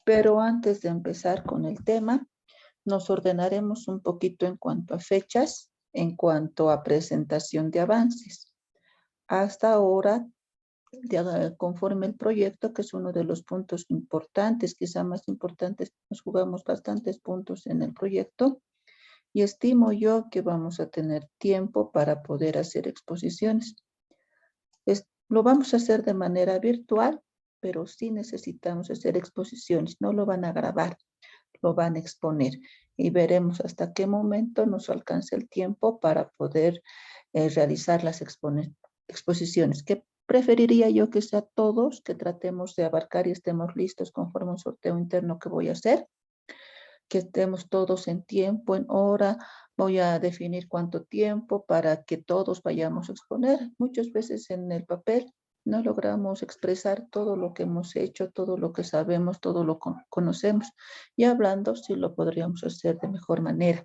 Pero antes de empezar con el tema, nos ordenaremos un poquito en cuanto a fechas, en cuanto a presentación de avances. Hasta ahora, conforme el proyecto, que es uno de los puntos importantes, quizá más importantes, nos jugamos bastantes puntos en el proyecto y estimo yo que vamos a tener tiempo para poder hacer exposiciones. Lo vamos a hacer de manera virtual, pero sí necesitamos hacer exposiciones. No lo van a grabar, lo van a exponer y veremos hasta qué momento nos alcanza el tiempo para poder realizar las exposiciones. ¿Qué preferiría yo que sea todos, que tratemos de abarcar y estemos listos conforme un sorteo interno que voy a hacer? Que estemos todos en tiempo, en hora. Voy a definir cuánto tiempo para que todos vayamos a exponer. Muchas veces en el papel no logramos expresar todo lo que hemos hecho, todo lo que sabemos, todo lo que conocemos. Y hablando, sí lo podríamos hacer de mejor manera.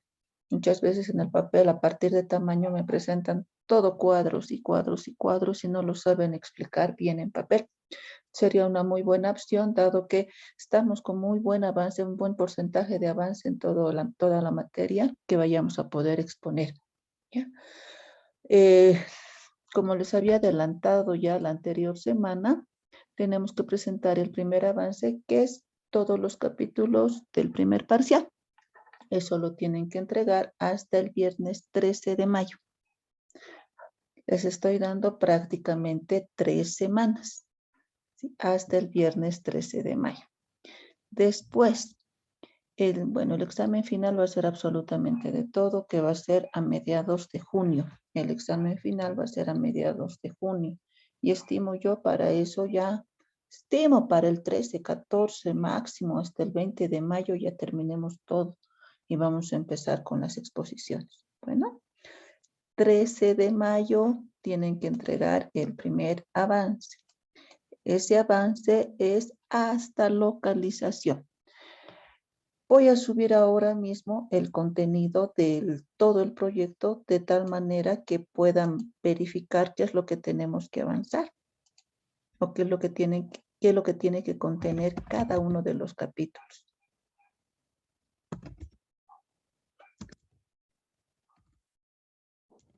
Muchas veces en el papel, a partir de tamaño, me presentan todo cuadros y cuadros y cuadros y no lo saben explicar bien en papel. Sería una muy buena opción, dado que estamos con muy buen avance, un buen porcentaje de avance en toda la materia que vayamos a poder exponer. ¿Ya? Como les había adelantado ya la anterior semana, tenemos que presentar el primer avance, que es todos los capítulos del primer parcial. Eso lo tienen que entregar hasta el viernes 13 de mayo. Les estoy dando prácticamente 3 semanas, ¿sí? Hasta el viernes 13 de mayo. Después, el examen final va a ser absolutamente de todo, que va a ser a mediados de junio. El examen final va a ser a mediados de junio. Y estimo yo para eso ya, estimo para el 13, 14 máximo, hasta el 20 de mayo ya terminemos todo. Y vamos a empezar con las exposiciones. Bueno, 13 de mayo tienen que entregar el primer avance. Ese avance es hasta localización. Voy a subir ahora mismo el contenido de todo el proyecto de tal manera que puedan verificar qué es lo que tenemos que avanzar o qué es lo que tiene que contener cada uno de los capítulos.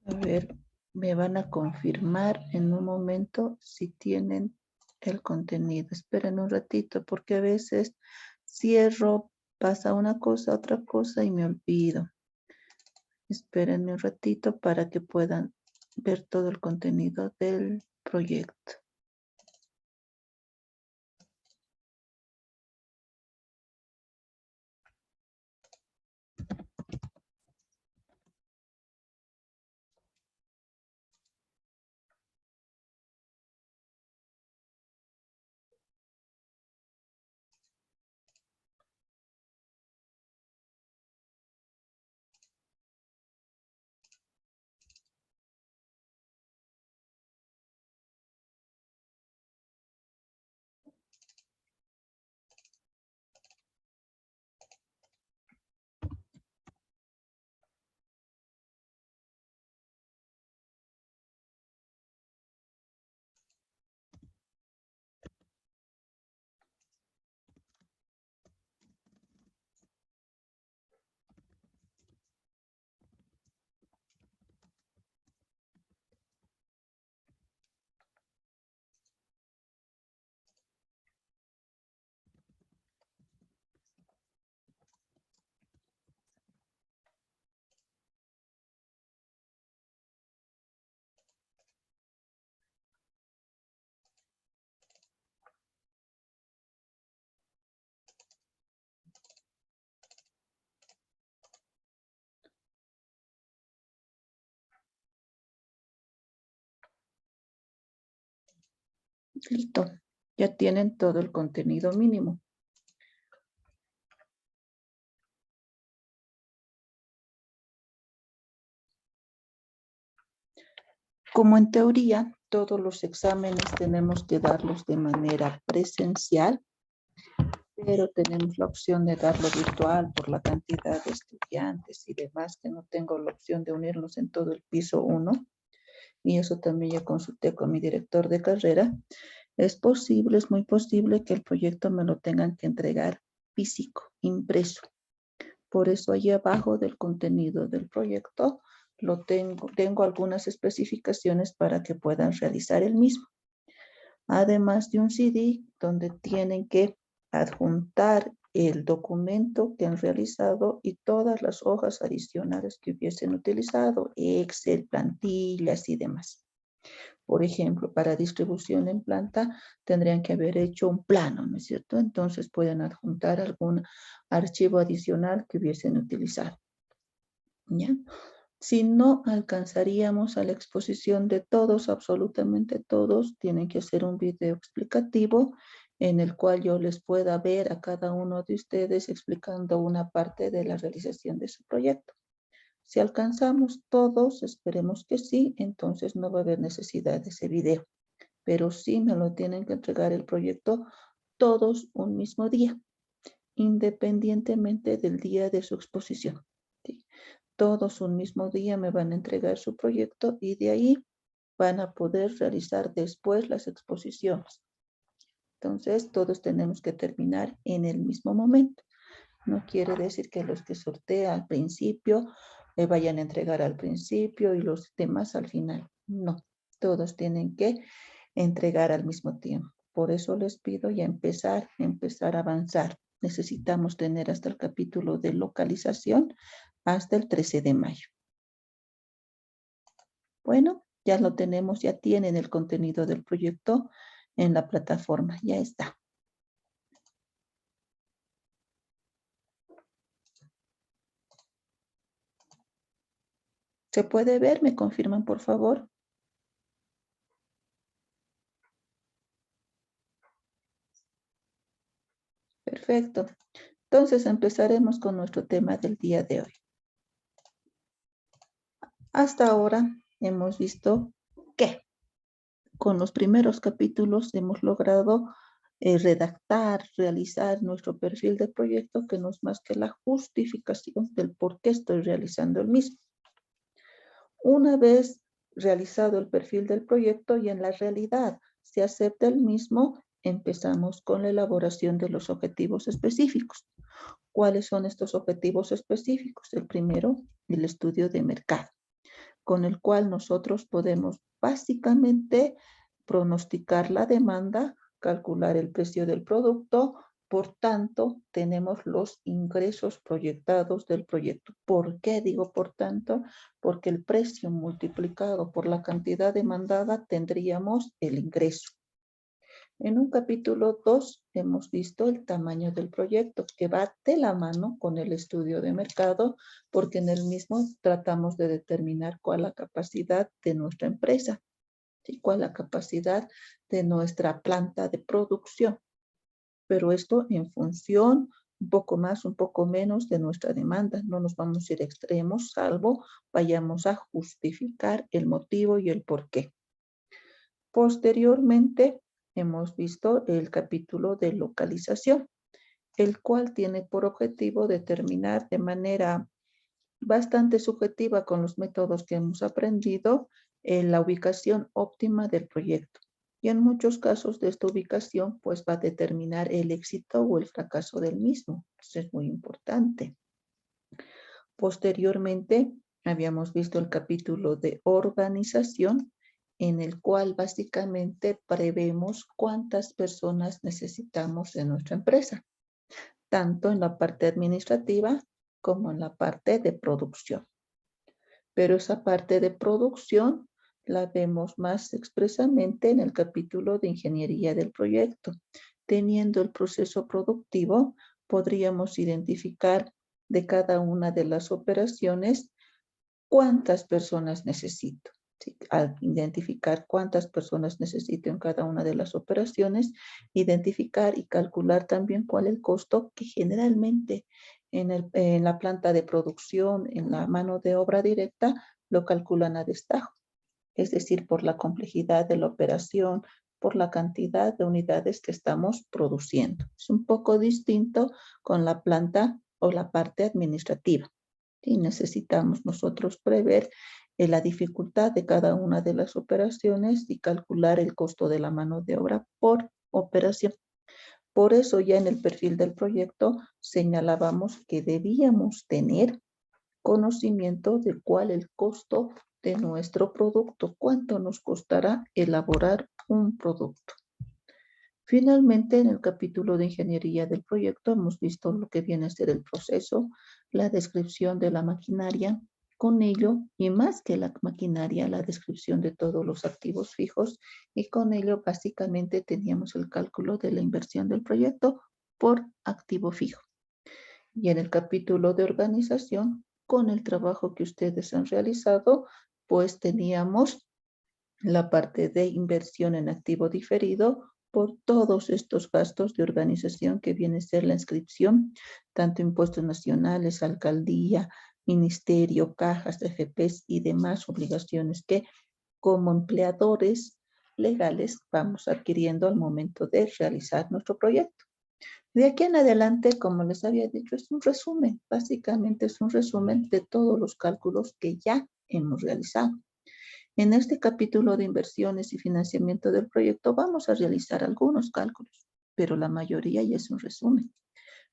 A ver, me van a confirmar en un momento si tienen el contenido. Esperen un ratito porque a veces cierro, pasa una cosa, otra cosa y me olvido. Espérenme un ratito para que puedan ver todo el contenido del proyecto. Listo, ya tienen todo el contenido mínimo. Como en teoría, todos los exámenes tenemos que darlos de manera presencial, pero tenemos la opción de darlo virtual por la cantidad de estudiantes y demás, que no tengo la opción de unirnos en todo el piso 1. Y eso también ya consulté con mi director de carrera. Es posible, es muy posible que el proyecto me lo tengan que entregar físico, impreso. Por eso allí abajo del contenido del proyecto tengo algunas especificaciones para que puedan realizar el mismo. Además de un CD donde tienen que adjuntar el documento que han realizado y todas las hojas adicionales que hubiesen utilizado, Excel, plantillas y demás. Por ejemplo, para distribución en planta tendrían que haber hecho un plano, ¿no es cierto? Entonces pueden adjuntar algún archivo adicional que hubiesen utilizado. ¿Ya? Si no alcanzaríamos a la exposición de todos, absolutamente todos, tienen que hacer un video explicativo en el cual yo les pueda ver a cada uno de ustedes explicando una parte de la realización de su proyecto. Si alcanzamos todos, esperemos que sí, entonces no va a haber necesidad de ese video. Pero sí me lo tienen que entregar el proyecto todos un mismo día, independientemente del día de su exposición. ¿Sí? Todos un mismo día me van a entregar su proyecto y de ahí van a poder realizar después las exposiciones. Entonces, todos tenemos que terminar en el mismo momento. No quiere decir que los que sortea al principio vayan a entregar al principio y los demás al final. No, todos tienen que entregar al mismo tiempo. Por eso les pido ya empezar a avanzar. Necesitamos tener hasta el capítulo de localización hasta el 13 de mayo. Bueno, ya lo tenemos, ya tienen el contenido del proyecto en la plataforma, ya está. ¿Se puede ver? ¿Me confirman, por favor? Perfecto. Entonces empezaremos con nuestro tema del día de hoy. Hasta ahora hemos visto que con los primeros capítulos hemos logrado redactar, realizar nuestro perfil de proyecto, que no es más que la justificación del por qué estoy realizando el mismo. Una vez realizado el perfil del proyecto y en la realidad se acepta el mismo, empezamos con la elaboración de los objetivos específicos. ¿Cuáles son estos objetivos específicos? El primero, el estudio de mercado, con el cual nosotros podemos básicamente pronosticar la demanda, calcular el precio del producto, por tanto, tenemos los ingresos proyectados del proyecto. ¿Por qué digo por tanto? Porque el precio multiplicado por la cantidad demandada tendríamos el ingreso. En un capítulo 2 hemos visto el tamaño del proyecto, que va de la mano con el estudio de mercado, porque en el mismo tratamos de determinar cuál es la capacidad de nuestra empresa, ¿sí? Cuál es la capacidad de nuestra planta de producción. Pero esto en función un poco más, un poco menos de nuestra demanda. No nos vamos a ir a extremos, salvo vayamos a justificar el motivo y el por qué. Posteriormente, hemos visto el capítulo de localización, el cual tiene por objetivo determinar de manera bastante subjetiva con los métodos que hemos aprendido la ubicación óptima del proyecto. Y en muchos casos de esta ubicación pues va a determinar el éxito o el fracaso del mismo. Eso es muy importante. Posteriormente habíamos visto el capítulo de organización, en el cual básicamente prevemos cuántas personas necesitamos en nuestra empresa, tanto en la parte administrativa como en la parte de producción. Pero esa parte de producción la vemos más expresamente en el capítulo de ingeniería del proyecto. Teniendo el proceso productivo, podríamos identificar de cada una de las operaciones cuántas personas necesito. ¿Sí? Al identificar cuántas personas necesito en cada una de las operaciones, identificar y calcular también cuál es el costo que generalmente en la planta de producción, en la mano de obra directa, lo calculan a destajo. Es decir, por la complejidad de la operación, por la cantidad de unidades que estamos produciendo. Es un poco distinto con la planta o la parte administrativa. Y necesitamos nosotros prever la dificultad de cada una de las operaciones y calcular el costo de la mano de obra por operación. Por eso ya en el perfil del proyecto señalábamos que debíamos tener conocimiento de cuál es el costo de nuestro producto, cuánto nos costará elaborar un producto. Finalmente, en el capítulo de ingeniería del proyecto hemos visto lo que viene a ser el proceso, la descripción de la maquinaria, con ello, y más que la maquinaria, la descripción de todos los activos fijos, y con ello básicamente teníamos el cálculo de la inversión del proyecto por activo fijo. Y en el capítulo de organización, con el trabajo que ustedes han realizado, pues teníamos la parte de inversión en activo diferido por todos estos gastos de organización que viene a ser la inscripción, tanto impuestos nacionales, alcaldía, ministerio, cajas, FPs y demás obligaciones que como empleadores legales vamos adquiriendo al momento de realizar nuestro proyecto. De aquí en adelante, como les había dicho, es un resumen, básicamente es un resumen de todos los cálculos que ya hemos realizado. En este capítulo de inversiones y financiamiento del proyecto vamos a realizar algunos cálculos, pero la mayoría ya es un resumen.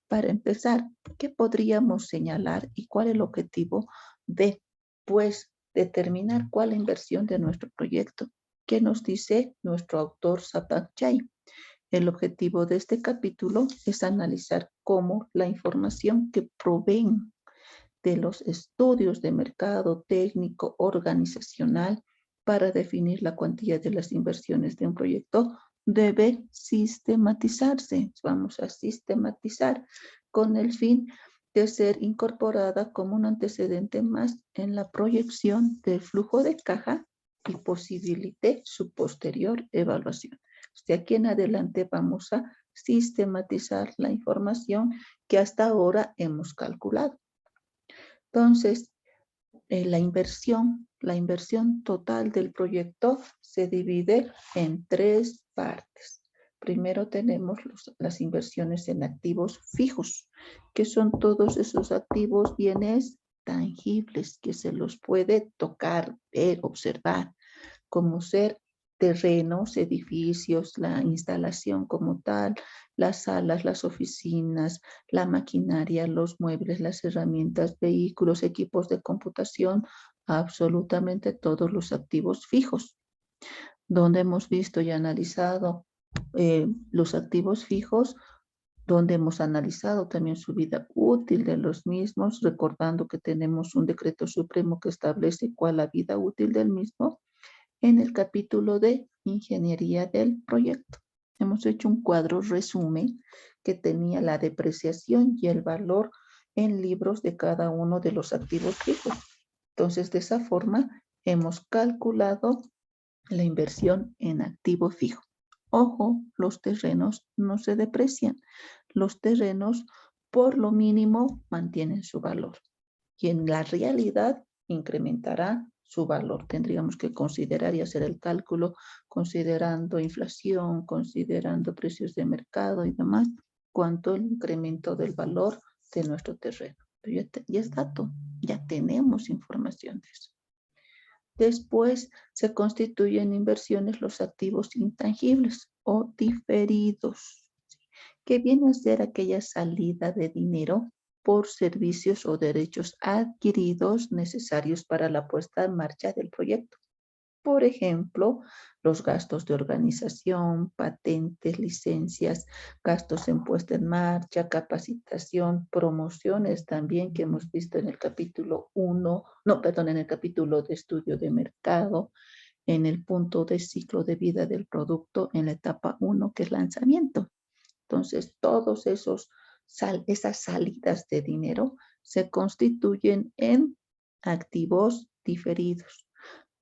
Para empezar, ¿qué podríamos señalar y cuál es el objetivo de, pues, determinar cuál es la inversión de nuestro proyecto? ¿Qué nos dice nuestro autor Sapak Chai? El objetivo de este capítulo es analizar cómo la información que proveen de los estudios de mercado técnico organizacional para definir la cuantía de las inversiones de un proyecto debe sistematizarse. Vamos a sistematizar con el fin de ser incorporada como un antecedente más en la proyección del flujo de caja y posibilite su posterior evaluación. De aquí en adelante vamos a sistematizar la información que hasta ahora hemos calculado. Entonces, la inversión total del proyecto se divide en 3 partes. Primero tenemos las inversiones en activos fijos, que son todos esos activos, bienes tangibles que se los puede tocar, ver, observar, como ser terrenos, edificios, la instalación como tal, las salas, las oficinas, la maquinaria, los muebles, las herramientas, vehículos, equipos de computación, absolutamente todos los activos fijos. Donde hemos visto y analizado los activos fijos, donde hemos analizado también su vida útil de los mismos, recordando que tenemos un decreto supremo que establece cuál es la vida útil del mismo, en el capítulo de ingeniería del proyecto. Hemos hecho un cuadro resumen que tenía la depreciación y el valor en libros de cada uno de los activos fijos. Entonces, de esa forma, hemos calculado la inversión en activo fijo. Ojo, los terrenos no se deprecian. Los terrenos, por lo mínimo, mantienen su valor. Y en la realidad, incrementará su valor. Tendríamos que considerar y hacer el cálculo considerando inflación, considerando precios de mercado y demás, cuánto el incremento del valor de nuestro terreno. Pero ya es dato, ya tenemos información de eso. Después se constituyen inversiones los activos intangibles o diferidos, que viene a ser aquella salida de dinero por servicios o derechos adquiridos necesarios para la puesta en marcha del proyecto. Por ejemplo, los gastos de organización, patentes, licencias, gastos en puesta en marcha, capacitación, promociones también que hemos visto en el capítulo 1, en el capítulo de estudio de mercado, en el punto de ciclo de vida del producto en la etapa 1, que es lanzamiento. Entonces, todos esas salidas de dinero se constituyen en activos diferidos,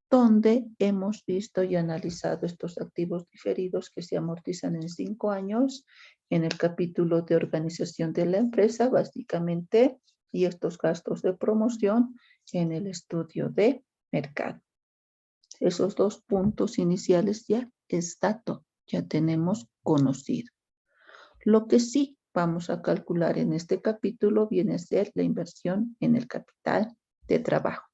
donde hemos visto y analizado estos activos diferidos que se amortizan en 5 años en el capítulo de organización de la empresa, básicamente, y estos gastos de promoción en el estudio de mercado. Esos 2 puntos iniciales ya es dato, ya tenemos conocido. Lo que sí vamos a calcular en este capítulo viene a ser la inversión en el capital de trabajo.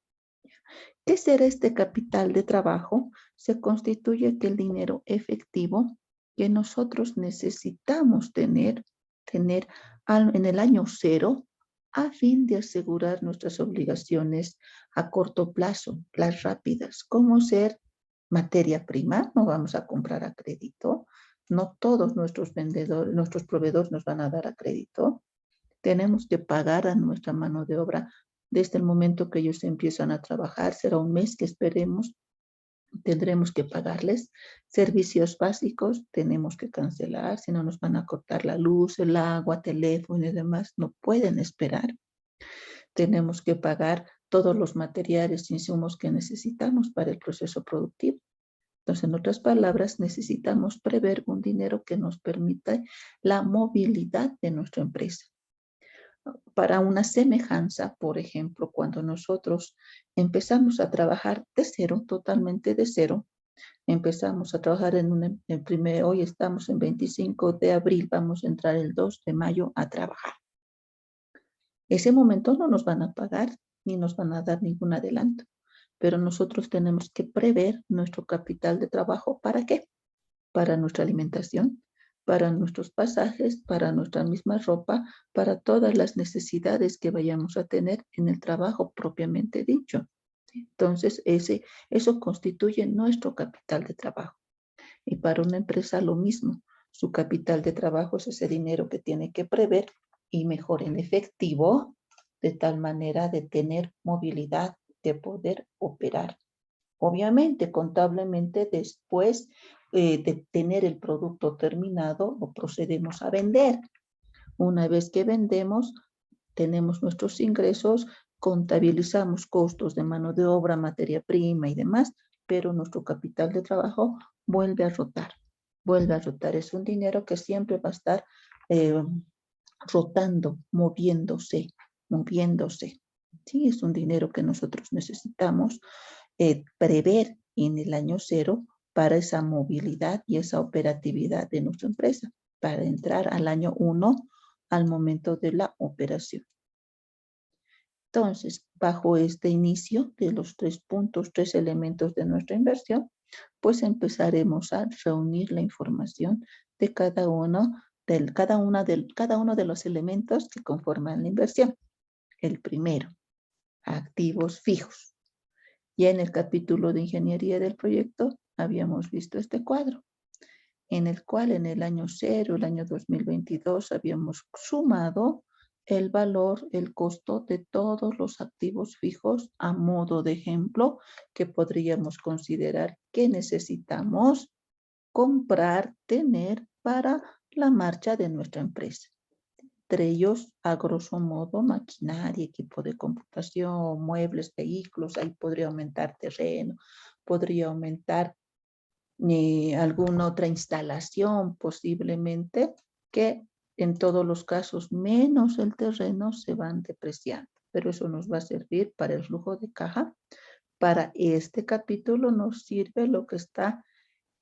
¿Qué será este capital de trabajo? Se constituye aquel dinero efectivo que nosotros necesitamos tener en el año 0 a fin de asegurar nuestras obligaciones a corto plazo, las rápidas, como ser materia prima. No vamos a comprar a crédito, no todos nuestros vendedores, nuestros proveedores nos van a dar a crédito. Tenemos que pagar a nuestra mano de obra desde el momento que ellos empiezan a trabajar. Será un mes que esperemos, tendremos que pagarles. Servicios básicos tenemos que cancelar, si no nos van a cortar la luz, el agua, teléfono y demás, no pueden esperar. Tenemos que pagar todos los materiales, insumos que necesitamos para el proceso productivo. Entonces, en otras palabras, necesitamos prever un dinero que nos permita la movilidad de nuestra empresa. Para una semejanza, por ejemplo, cuando nosotros empezamos a trabajar de cero, totalmente de cero, empezamos a trabajar hoy estamos en 25 de abril, vamos a entrar el 2 de mayo a trabajar. Ese momento no nos van a pagar ni nos van a dar ningún adelanto, pero nosotros tenemos que prever nuestro capital de trabajo. ¿Para qué? Para nuestra alimentación, para nuestros pasajes, para nuestra misma ropa, para todas las necesidades que vayamos a tener en el trabajo propiamente dicho. Entonces, eso constituye nuestro capital de trabajo. Y para una empresa lo mismo. Su capital de trabajo es ese dinero que tiene que prever y mejor en efectivo, de tal manera de tener movilidad, de poder operar. Obviamente, contablemente, después de tener el producto terminado, lo procedemos a vender. Una vez que vendemos, tenemos nuestros ingresos, contabilizamos costos de mano de obra, materia prima y demás, pero nuestro capital de trabajo vuelve a rotar. Vuelve a rotar. Es un dinero que siempre va a estar rotando, moviéndose. Sí, es un dinero que nosotros necesitamos prever en el año 0 para esa movilidad y esa operatividad de nuestra empresa, para entrar al año 1 al momento de la operación. Entonces, bajo este inicio de los 3 puntos, 3 elementos de nuestra inversión, pues empezaremos a reunir la información de cada uno de los elementos que conforman la inversión. El primero, activos fijos. Ya en el capítulo de ingeniería del proyecto habíamos visto este cuadro, en el cual en el año 0, el año 2022, habíamos sumado el valor, el costo de todos los activos fijos a modo de ejemplo que podríamos considerar que necesitamos comprar, tener para la marcha de nuestra empresa. Entre ellos, a grosso modo, maquinaria, equipo de computación, muebles, vehículos, ahí podría aumentar terreno, podría aumentar alguna otra instalación posiblemente, que en todos los casos, menos el terreno, se van depreciando. Pero eso nos va a servir para el flujo de caja. Para este capítulo nos sirve lo que está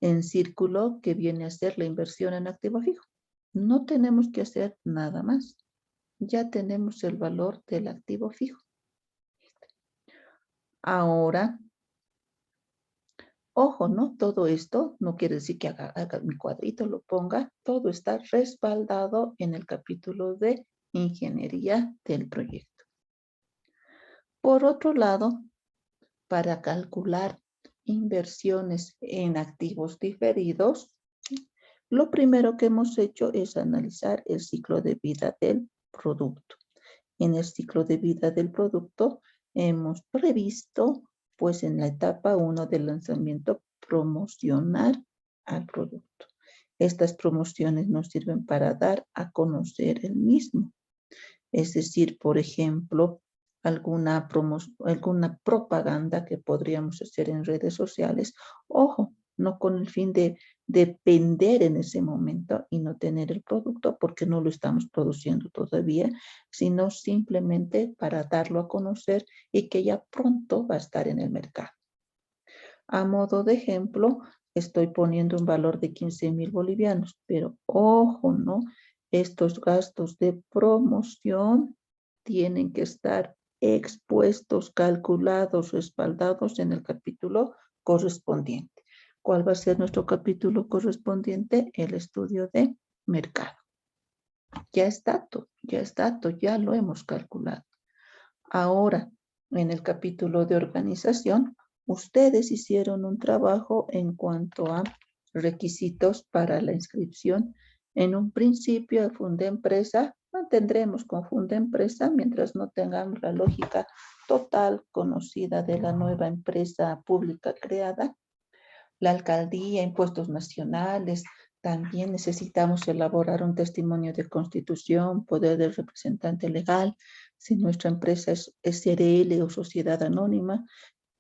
en círculo, que viene a ser la inversión en activo fijo. No tenemos que hacer nada más. Ya tenemos el valor del activo fijo. Ahora, ojo, ¿no? Todo esto no quiere decir que haga mi cuadrito, lo ponga. Todo está respaldado en el capítulo de ingeniería del proyecto. Por otro lado, para calcular inversiones en activos diferidos, lo primero que hemos hecho es analizar el ciclo de vida del producto. En el ciclo de vida del producto hemos previsto, pues en la etapa 1 del lanzamiento, promocionar al producto. Estas promociones nos sirven para dar a conocer el mismo. Es decir, por ejemplo, alguna propaganda que podríamos hacer en redes sociales. Ojo, no con el fin de vender en ese momento y no tener el producto porque no lo estamos produciendo todavía, sino simplemente para darlo a conocer y que ya pronto va a estar en el mercado. A modo de ejemplo, estoy poniendo un valor de 15,000 bolivianos, pero ojo, ¿no? Estos gastos de promoción tienen que estar expuestos, calculados, respaldados en el capítulo correspondiente. ¿Cuál va a ser nuestro capítulo correspondiente? El estudio de mercado. Ya ya lo hemos calculado. Ahora, en el capítulo de organización, ustedes hicieron un trabajo en cuanto a requisitos para la inscripción. En un principio, el Fundempresa, mantendremos con Fundempresa mientras no tengamos la lógica total conocida de la nueva empresa pública creada. La alcaldía, impuestos nacionales, también necesitamos elaborar un testimonio de constitución, poder del representante legal, si nuestra empresa es SRL o sociedad anónima.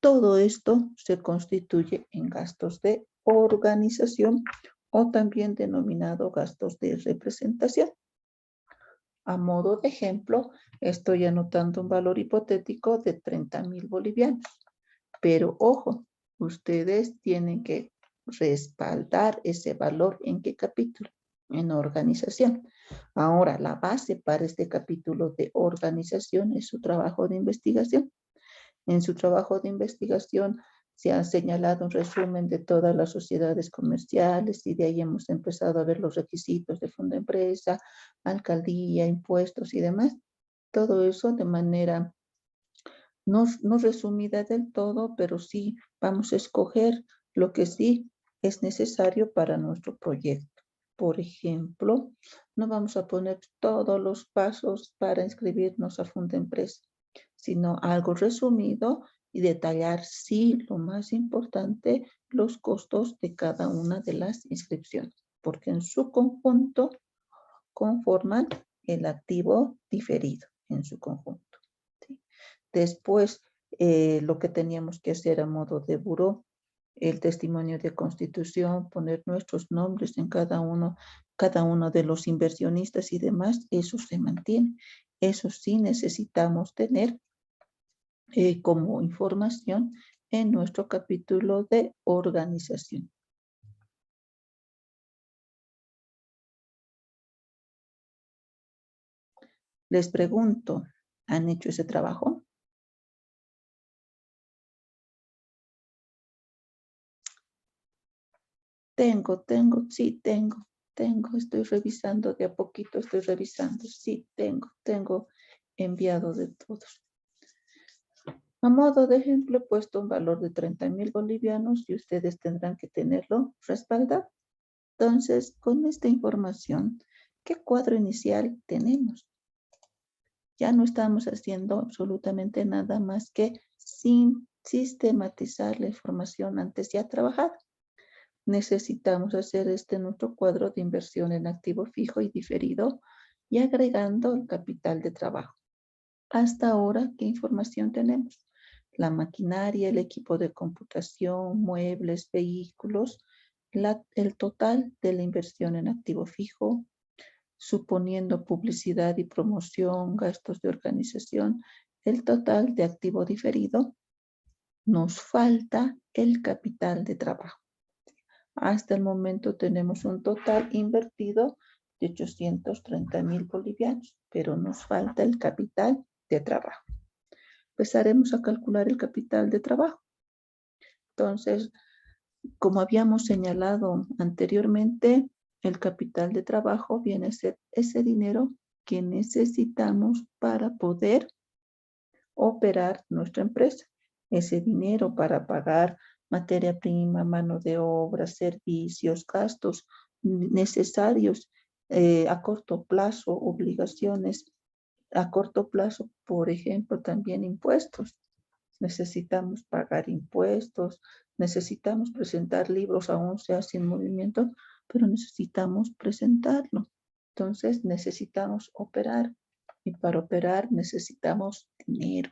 Todo esto se constituye en gastos de organización o también denominado gastos de representación. A modo de ejemplo, estoy anotando un valor hipotético de 30,000 bolivianos. Pero ojo, ustedes tienen que respaldar ese valor. ¿En qué capítulo? En organización. Ahora, la base para este capítulo de organización es su trabajo de investigación. En su trabajo de investigación se ha señalado un resumen de todas las sociedades comerciales y de ahí hemos empezado a ver los requisitos de fondo de empresa, alcaldía, impuestos y demás. Todo eso de manera no resumida del todo, pero sí vamos a escoger lo que sí es necesario para nuestro proyecto. Por ejemplo, no vamos a poner todos los pasos para inscribirnos a Fundempresa, sino algo resumido y detallar, sí, lo más importante, los costos de cada una de las inscripciones, porque en su conjunto conforman el activo diferido en su conjunto. ¿Sí? Después, lo que teníamos que hacer a modo de buró, el testimonio de constitución, poner nuestros nombres en cada uno de los inversionistas y demás, eso se mantiene. Eso sí necesitamos tener como información en nuestro capítulo de organización. Les pregunto, ¿han hecho ese trabajo? Sí, estoy revisando de a poquito, sí, tengo enviado de todos. A modo de ejemplo, he puesto un valor de 30,000 bolivianos y ustedes tendrán que tenerlo respaldado. Entonces, con esta información, ¿qué cuadro inicial tenemos? Ya no estamos haciendo absolutamente nada más que sin sistematizar la información antes ya trabajada. Necesitamos hacer nuestro cuadro de inversión en activo fijo y diferido y agregando el capital de trabajo. Hasta ahora, ¿qué información tenemos? La maquinaria, el equipo de computación, muebles, vehículos, el total de la inversión en activo fijo, suponiendo publicidad y promoción, gastos de organización, el total de activo diferido. Nos falta el capital de trabajo. Hasta el momento tenemos un total invertido de 830,000 bolivianos, pero nos falta el capital de trabajo. Empezaremos a calcular el capital de trabajo. Entonces, como habíamos señalado anteriormente, el capital de trabajo viene a ser ese dinero que necesitamos para poder operar nuestra empresa. Ese dinero para pagar materia prima, mano de obra, servicios, gastos necesarios a corto plazo, obligaciones a corto plazo, por ejemplo, también impuestos. Necesitamos pagar impuestos, necesitamos presentar libros, aún sea sin movimiento, pero necesitamos presentarlo. Entonces necesitamos operar y para operar necesitamos dinero.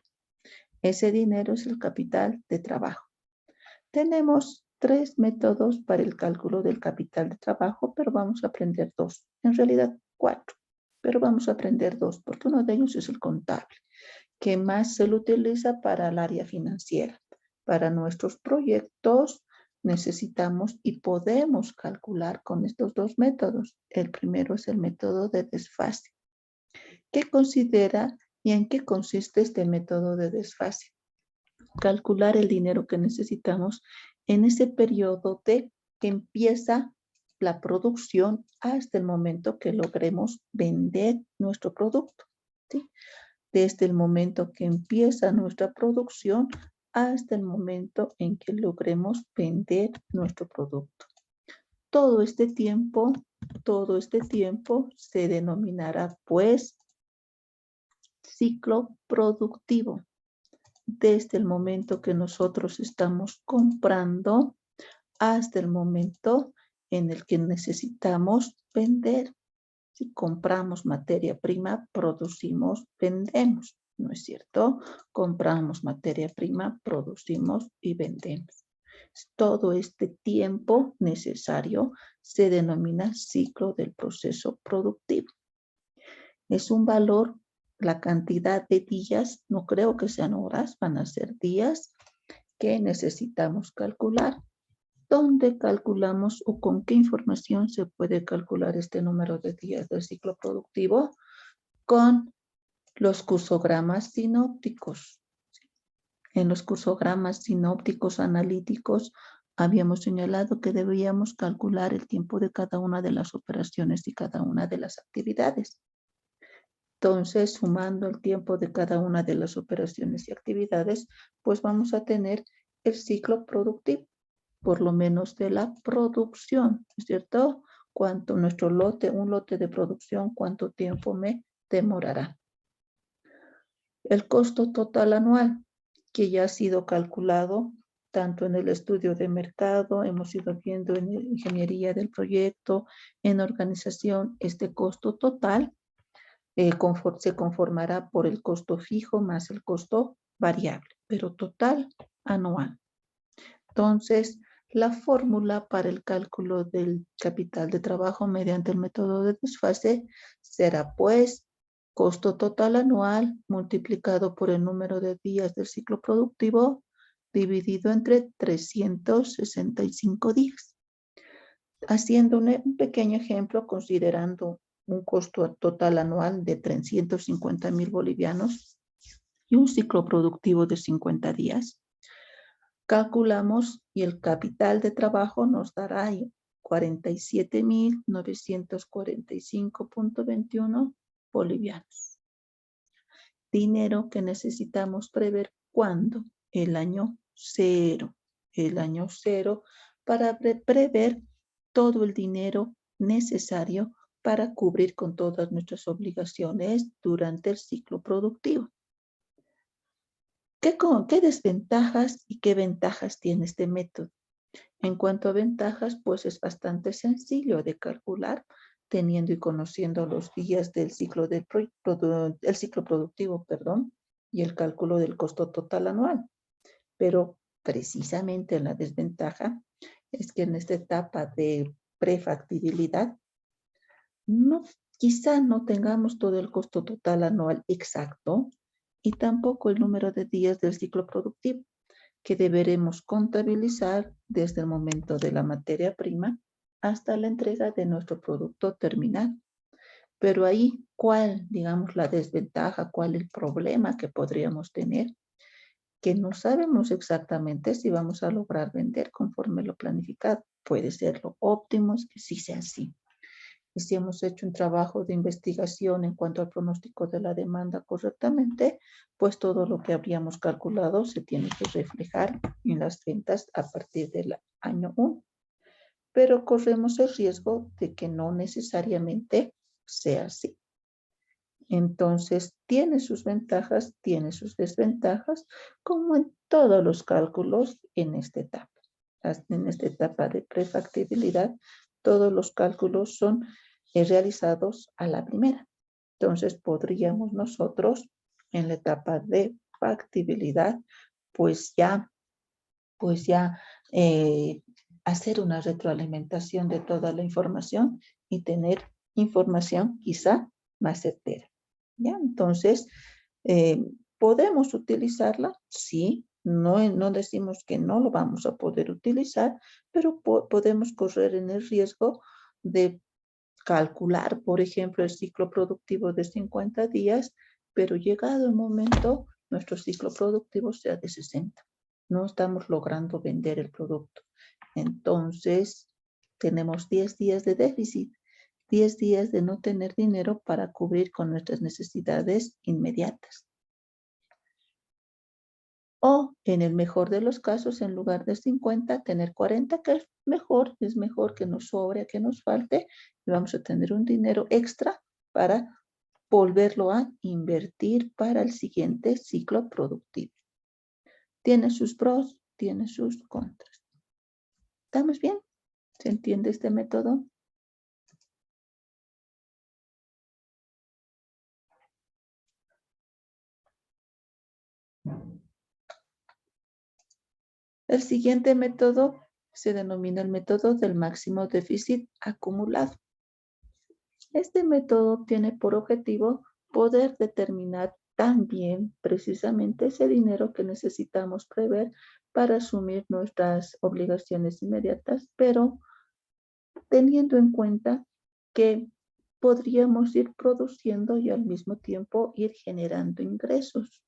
Ese dinero es el capital de trabajo. Tenemos 3 métodos para el cálculo del capital de trabajo, pero vamos a aprender 2. En realidad 4, pero vamos a aprender 2 porque uno de ellos es el contable, que más se lo utiliza para el área financiera. Para nuestros proyectos necesitamos y podemos calcular con estos 2 métodos. El primero es el método de desfase. ¿Qué considera y en qué consiste este método de desfase? Calcular el dinero que necesitamos en ese periodo de que empieza la producción hasta el momento que logremos vender nuestro producto, ¿sí? Desde el momento que empieza nuestra producción hasta el momento en que logremos vender nuestro producto. Todo este tiempo se denominará pues ciclo productivo. Desde el momento que nosotros estamos comprando hasta el momento en el que necesitamos vender. Si compramos materia prima, producimos, vendemos, ¿no es cierto? Compramos materia prima, producimos y vendemos. Todo este tiempo necesario se denomina ciclo del proceso productivo. Es un valor, la cantidad de días, no creo que sean horas, van a ser días que necesitamos calcular. ¿Dónde calculamos o con qué información se puede calcular este número de días del ciclo productivo? Con los cursogramas sinópticos. En los cursogramas sinópticos analíticos habíamos señalado que debíamos calcular el tiempo de cada una de las operaciones y cada una de las actividades. Entonces, sumando el tiempo de cada una de las operaciones y actividades, pues vamos a tener el ciclo productivo, por lo menos de la producción, ¿es cierto? Cuánto nuestro lote, un lote de producción, cuánto tiempo me demorará. El costo total anual, que ya ha sido calculado tanto en el estudio de mercado, hemos ido viendo en la ingeniería del proyecto, en organización, este costo total se conformará por el costo fijo más el costo variable, pero total anual. Entonces, la fórmula para el cálculo del capital de trabajo mediante el método de desfase será pues costo total anual multiplicado por el número de días del ciclo productivo dividido entre 365 días. Haciendo un pequeño ejemplo, considerando un costo total anual de 350,000 bolivianos y un ciclo productivo de 50 días, calculamos y el capital de trabajo nos dará 47,945,21 bolivianos. Dinero que necesitamos prever cuando el año cero para prever todo el dinero necesario para cubrir con todas nuestras obligaciones durante el ciclo productivo. ¿Qué desventajas y qué ventajas tiene este método? En cuanto a ventajas, pues es bastante sencillo de calcular, teniendo y conociendo los días del ciclo, el ciclo productivo, y el cálculo del costo total anual. Pero precisamente la desventaja es que en esta etapa de prefactibilidad, quizá no tengamos todo el costo total anual exacto y tampoco el número de días del ciclo productivo que deberemos contabilizar desde el momento de la materia prima hasta la entrega de nuestro producto terminal. Pero ahí, ¿cuál, digamos, la desventaja, cuál el problema que podríamos tener? Que no sabemos exactamente si vamos a lograr vender conforme lo planificado. Puede ser lo óptimo, es que sí sea así. Y si hemos hecho un trabajo de investigación en cuanto al pronóstico de la demanda correctamente, pues todo lo que habríamos calculado se tiene que reflejar en las ventas a partir del año 1. Pero corremos el riesgo de que no necesariamente sea así. Entonces, tiene sus ventajas, tiene sus desventajas, como en todos los cálculos en esta etapa. En esta etapa de prefactibilidad, todos los cálculos son realizados a la primera. Entonces, podríamos nosotros, en la etapa de factibilidad, pues ya hacer una retroalimentación de toda la información y tener información quizá más certera. ¿Ya? Entonces, ¿podemos utilizarla? Sí, no decimos que no lo vamos a poder utilizar, pero podemos correr en el riesgo de calcular, por ejemplo, el ciclo productivo de 50 días, pero llegado el momento, nuestro ciclo productivo sea de 60. no estamos logrando vender el producto. Entonces, tenemos 10 días de déficit, 10 días de no tener dinero para cubrir con nuestras necesidades inmediatas. O, en el mejor de los casos, en lugar de 50, tener 40, que es mejor que nos sobre, que nos falte, y vamos a tener un dinero extra para volverlo a invertir para el siguiente ciclo productivo. Tiene sus pros, tiene sus contras. ¿Estamos bien? ¿Se entiende este método? El siguiente método se denomina el método del máximo déficit acumulado. Este método tiene por objetivo poder determinar también precisamente ese dinero que necesitamos prever para asumir nuestras obligaciones inmediatas, pero teniendo en cuenta que podríamos ir produciendo y al mismo tiempo ir generando ingresos.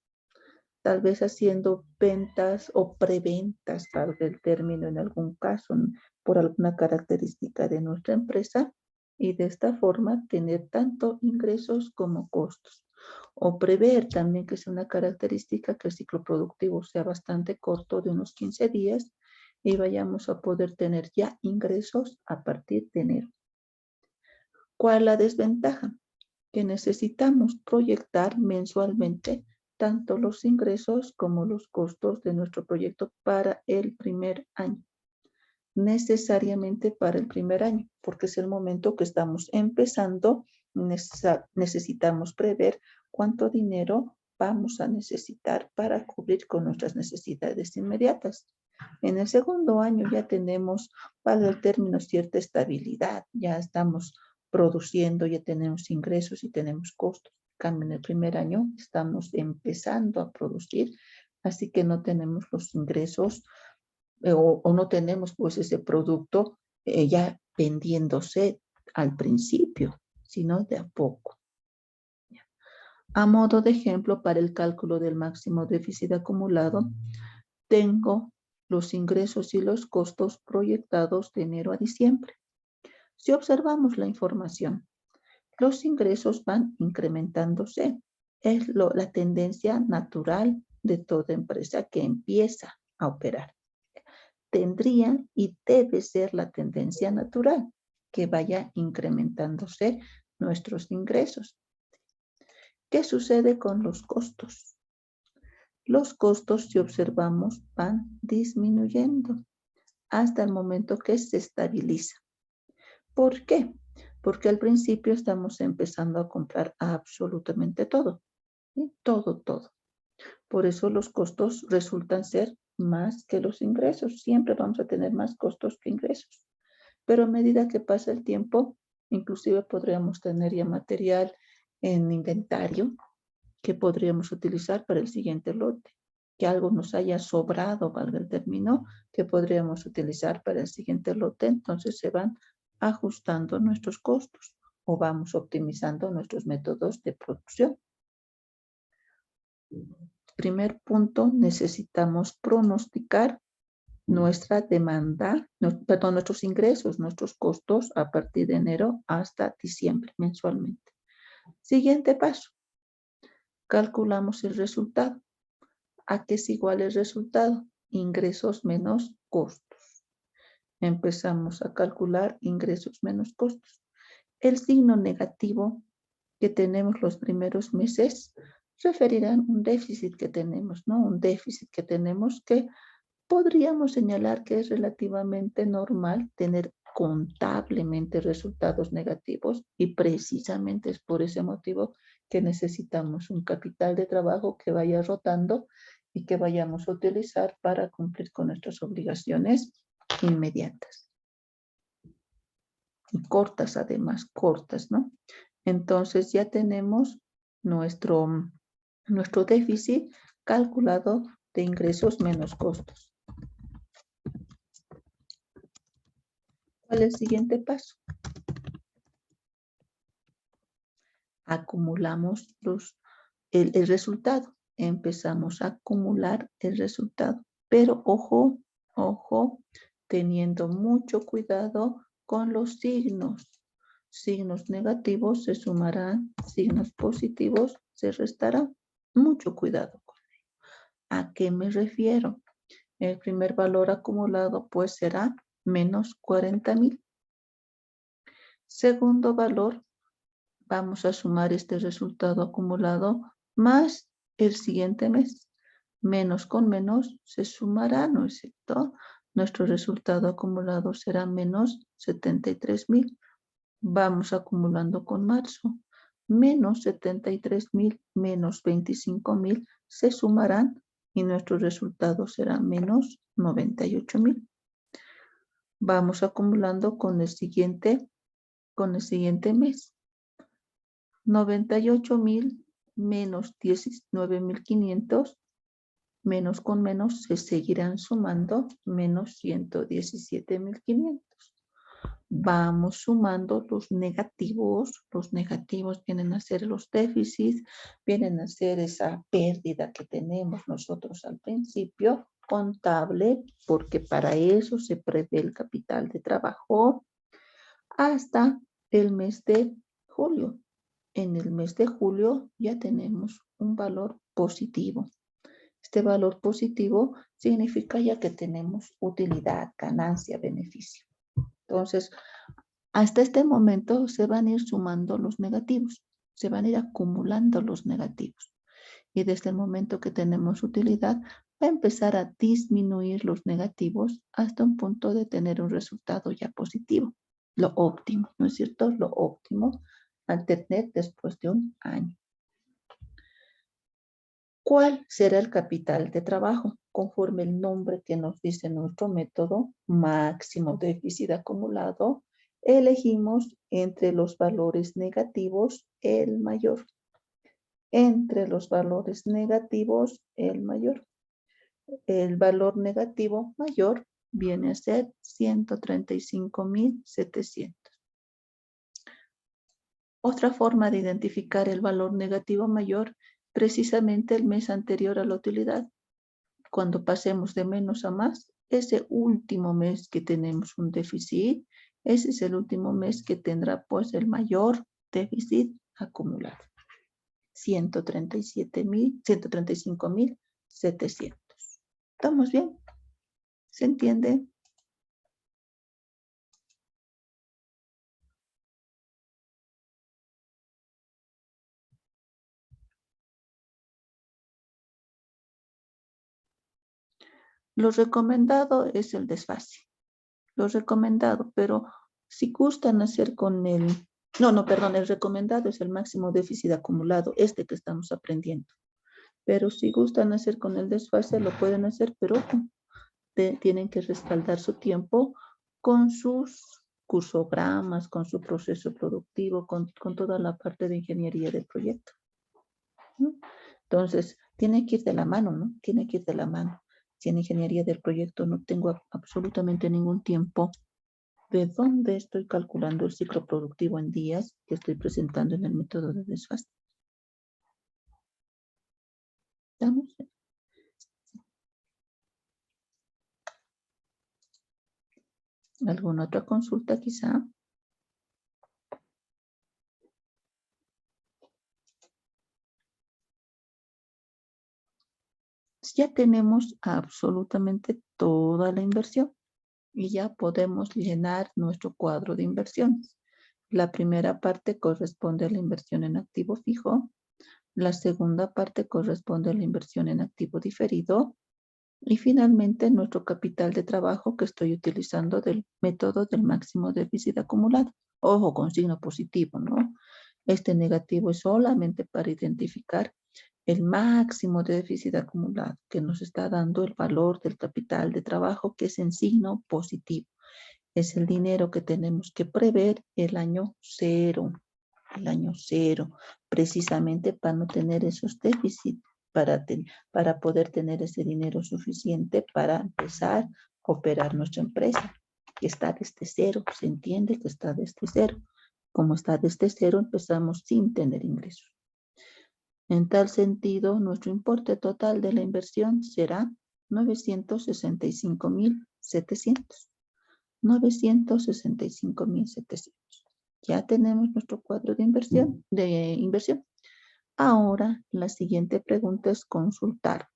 Tal vez haciendo ventas o preventas, valga el término en algún caso, por alguna característica de nuestra empresa, y de esta forma tener tanto ingresos como costos. O prever también que sea una característica que el ciclo productivo sea bastante corto, de unos 15 días, y vayamos a poder tener ya ingresos a partir de enero. ¿Cuál es la desventaja? Que necesitamos proyectar mensualmente tanto los ingresos como los costos de nuestro proyecto para el primer año. Necesariamente para el primer año, porque es el momento que estamos empezando, necesitamos prever cuánto dinero vamos a necesitar para cubrir con nuestras necesidades inmediatas. En el segundo año ya tenemos, para el término, cierta estabilidad, ya estamos produciendo, ya tenemos ingresos y tenemos costos. En cambio, en el primer año estamos empezando a producir, así que no tenemos los ingresos o no tenemos pues ese producto ya vendiéndose al principio, sino de a poco. A modo de ejemplo, para el cálculo del máximo déficit acumulado, tengo los ingresos y los costos proyectados de enero a diciembre. Si observamos la información, los ingresos van incrementándose. Es la tendencia natural de toda empresa que empieza a operar. Tendría y debe ser la tendencia natural que vaya incrementándose nuestros ingresos. ¿Qué sucede con los costos? Los costos, si observamos, van disminuyendo hasta el momento que se estabiliza. ¿Por qué? Porque al principio estamos empezando a comprar absolutamente todo. ¿Sí? Todo. Por eso los costos resultan ser más que los ingresos. Siempre vamos a tener más costos que ingresos. Pero a medida que pasa el tiempo, inclusive podríamos tener ya material en inventario que podríamos utilizar para el siguiente lote. Que algo nos haya sobrado, valga el término, que podríamos utilizar para el siguiente lote. Entonces se van ajustando nuestros costos o vamos optimizando nuestros métodos de producción. Primer punto, necesitamos pronosticar nuestra demanda, nuestros ingresos, nuestros costos a partir de enero hasta diciembre mensualmente. Siguiente paso, calculamos el resultado. ¿A qué es igual el resultado? Ingresos menos costos. Empezamos a calcular ingresos menos costos. El signo negativo que tenemos los primeros meses referirá a un déficit que tenemos, ¿no? Un déficit que tenemos que podríamos señalar que es relativamente normal tener contablemente resultados negativos y precisamente es por ese motivo que necesitamos un capital de trabajo que vaya rotando y que vayamos a utilizar para cumplir con nuestras obligaciones inmediatas. Y cortas además, cortas, ¿no? Entonces ya tenemos nuestro déficit calculado de ingresos menos costos. ¿Cuál es el siguiente paso? Acumulamos el resultado. Empezamos a acumular el resultado. Pero ojo, ojo, teniendo mucho cuidado con los signos. Signos negativos se sumarán, signos positivos se restarán. Mucho cuidado con ello. ¿A qué me refiero? El primer valor acumulado pues será menos 40,000. Segundo valor, vamos a sumar este resultado acumulado más el siguiente mes. Menos con menos se sumará, ¿no es cierto? Nuestro resultado acumulado será menos 73,000. Vamos acumulando con marzo. Menos 73,000 menos 25,000 se sumarán y nuestro resultado será menos 98,000. Vamos acumulando con el siguiente mes. 98,000 menos 19,500, menos con menos se seguirán sumando, menos 117,500. Vamos sumando los negativos vienen a ser los déficits, vienen a ser esa pérdida que tenemos nosotros al principio, contable, porque para eso se prevé el capital de trabajo, hasta el mes de julio. En el mes de julio ya tenemos un valor positivo. Este valor positivo significa ya que tenemos utilidad, ganancia, beneficio. Entonces, hasta este momento se van a ir sumando los negativos, se van a ir acumulando los negativos. Y desde el momento que tenemos utilidad, va a empezar a disminuir los negativos hasta un punto de tener un resultado ya positivo. Lo óptimo, ¿no es cierto? Lo óptimo al tener después de un año. ¿Cuál será el capital de trabajo? Conforme el nombre que nos dice nuestro método, máximo déficit acumulado, elegimos entre los valores negativos el mayor. Entre los valores negativos el mayor. El valor negativo mayor viene a ser 135,700. Otra forma de identificar el valor negativo mayor, precisamente el mes anterior a la utilidad. Cuando pasemos de menos a más, ese último mes que tenemos un déficit, ese es el último mes que tendrá pues el mayor déficit acumulado. 135,700. ¿Estamos bien? ¿Se entiende? Lo recomendado es el desfase. Lo recomendado, pero si gustan hacer con el... perdón, el recomendado es el máximo déficit acumulado, este que estamos aprendiendo. Pero si gustan hacer con el desfase, lo pueden hacer, pero tienen que respaldar su tiempo con sus cursogramas, con su proceso productivo, con toda la parte de ingeniería del proyecto. ¿No? Entonces, tiene que ir de la mano, ¿no? Tiene que ir de la mano. Si en ingeniería del proyecto no tengo absolutamente ningún tiempo, ¿de dónde estoy calculando el ciclo productivo en días que estoy presentando en el método de desfase? ¿Estamos? ¿Alguna otra consulta quizá? Ya tenemos absolutamente toda la inversión y ya podemos llenar nuestro cuadro de inversiones. La primera parte corresponde a la inversión en activo fijo. La segunda parte corresponde a la inversión en activo diferido. Y finalmente nuestro capital de trabajo que estoy utilizando del método del máximo déficit acumulado. Ojo, con signo positivo, ¿no? Este negativo es solamente para identificar el máximo de déficit acumulado que nos está dando el valor del capital de trabajo que es en signo positivo. Es el dinero que tenemos que prever el año cero, precisamente para no tener esos déficits, para poder tener ese dinero suficiente para empezar a operar nuestra empresa. Que está desde cero, se entiende que está desde cero. Como está desde cero, empezamos sin tener ingresos. En tal sentido, nuestro importe total de la inversión será 965.700. 965.700. Ya tenemos nuestro cuadro de inversión. Ahora, la siguiente pregunta es consultar.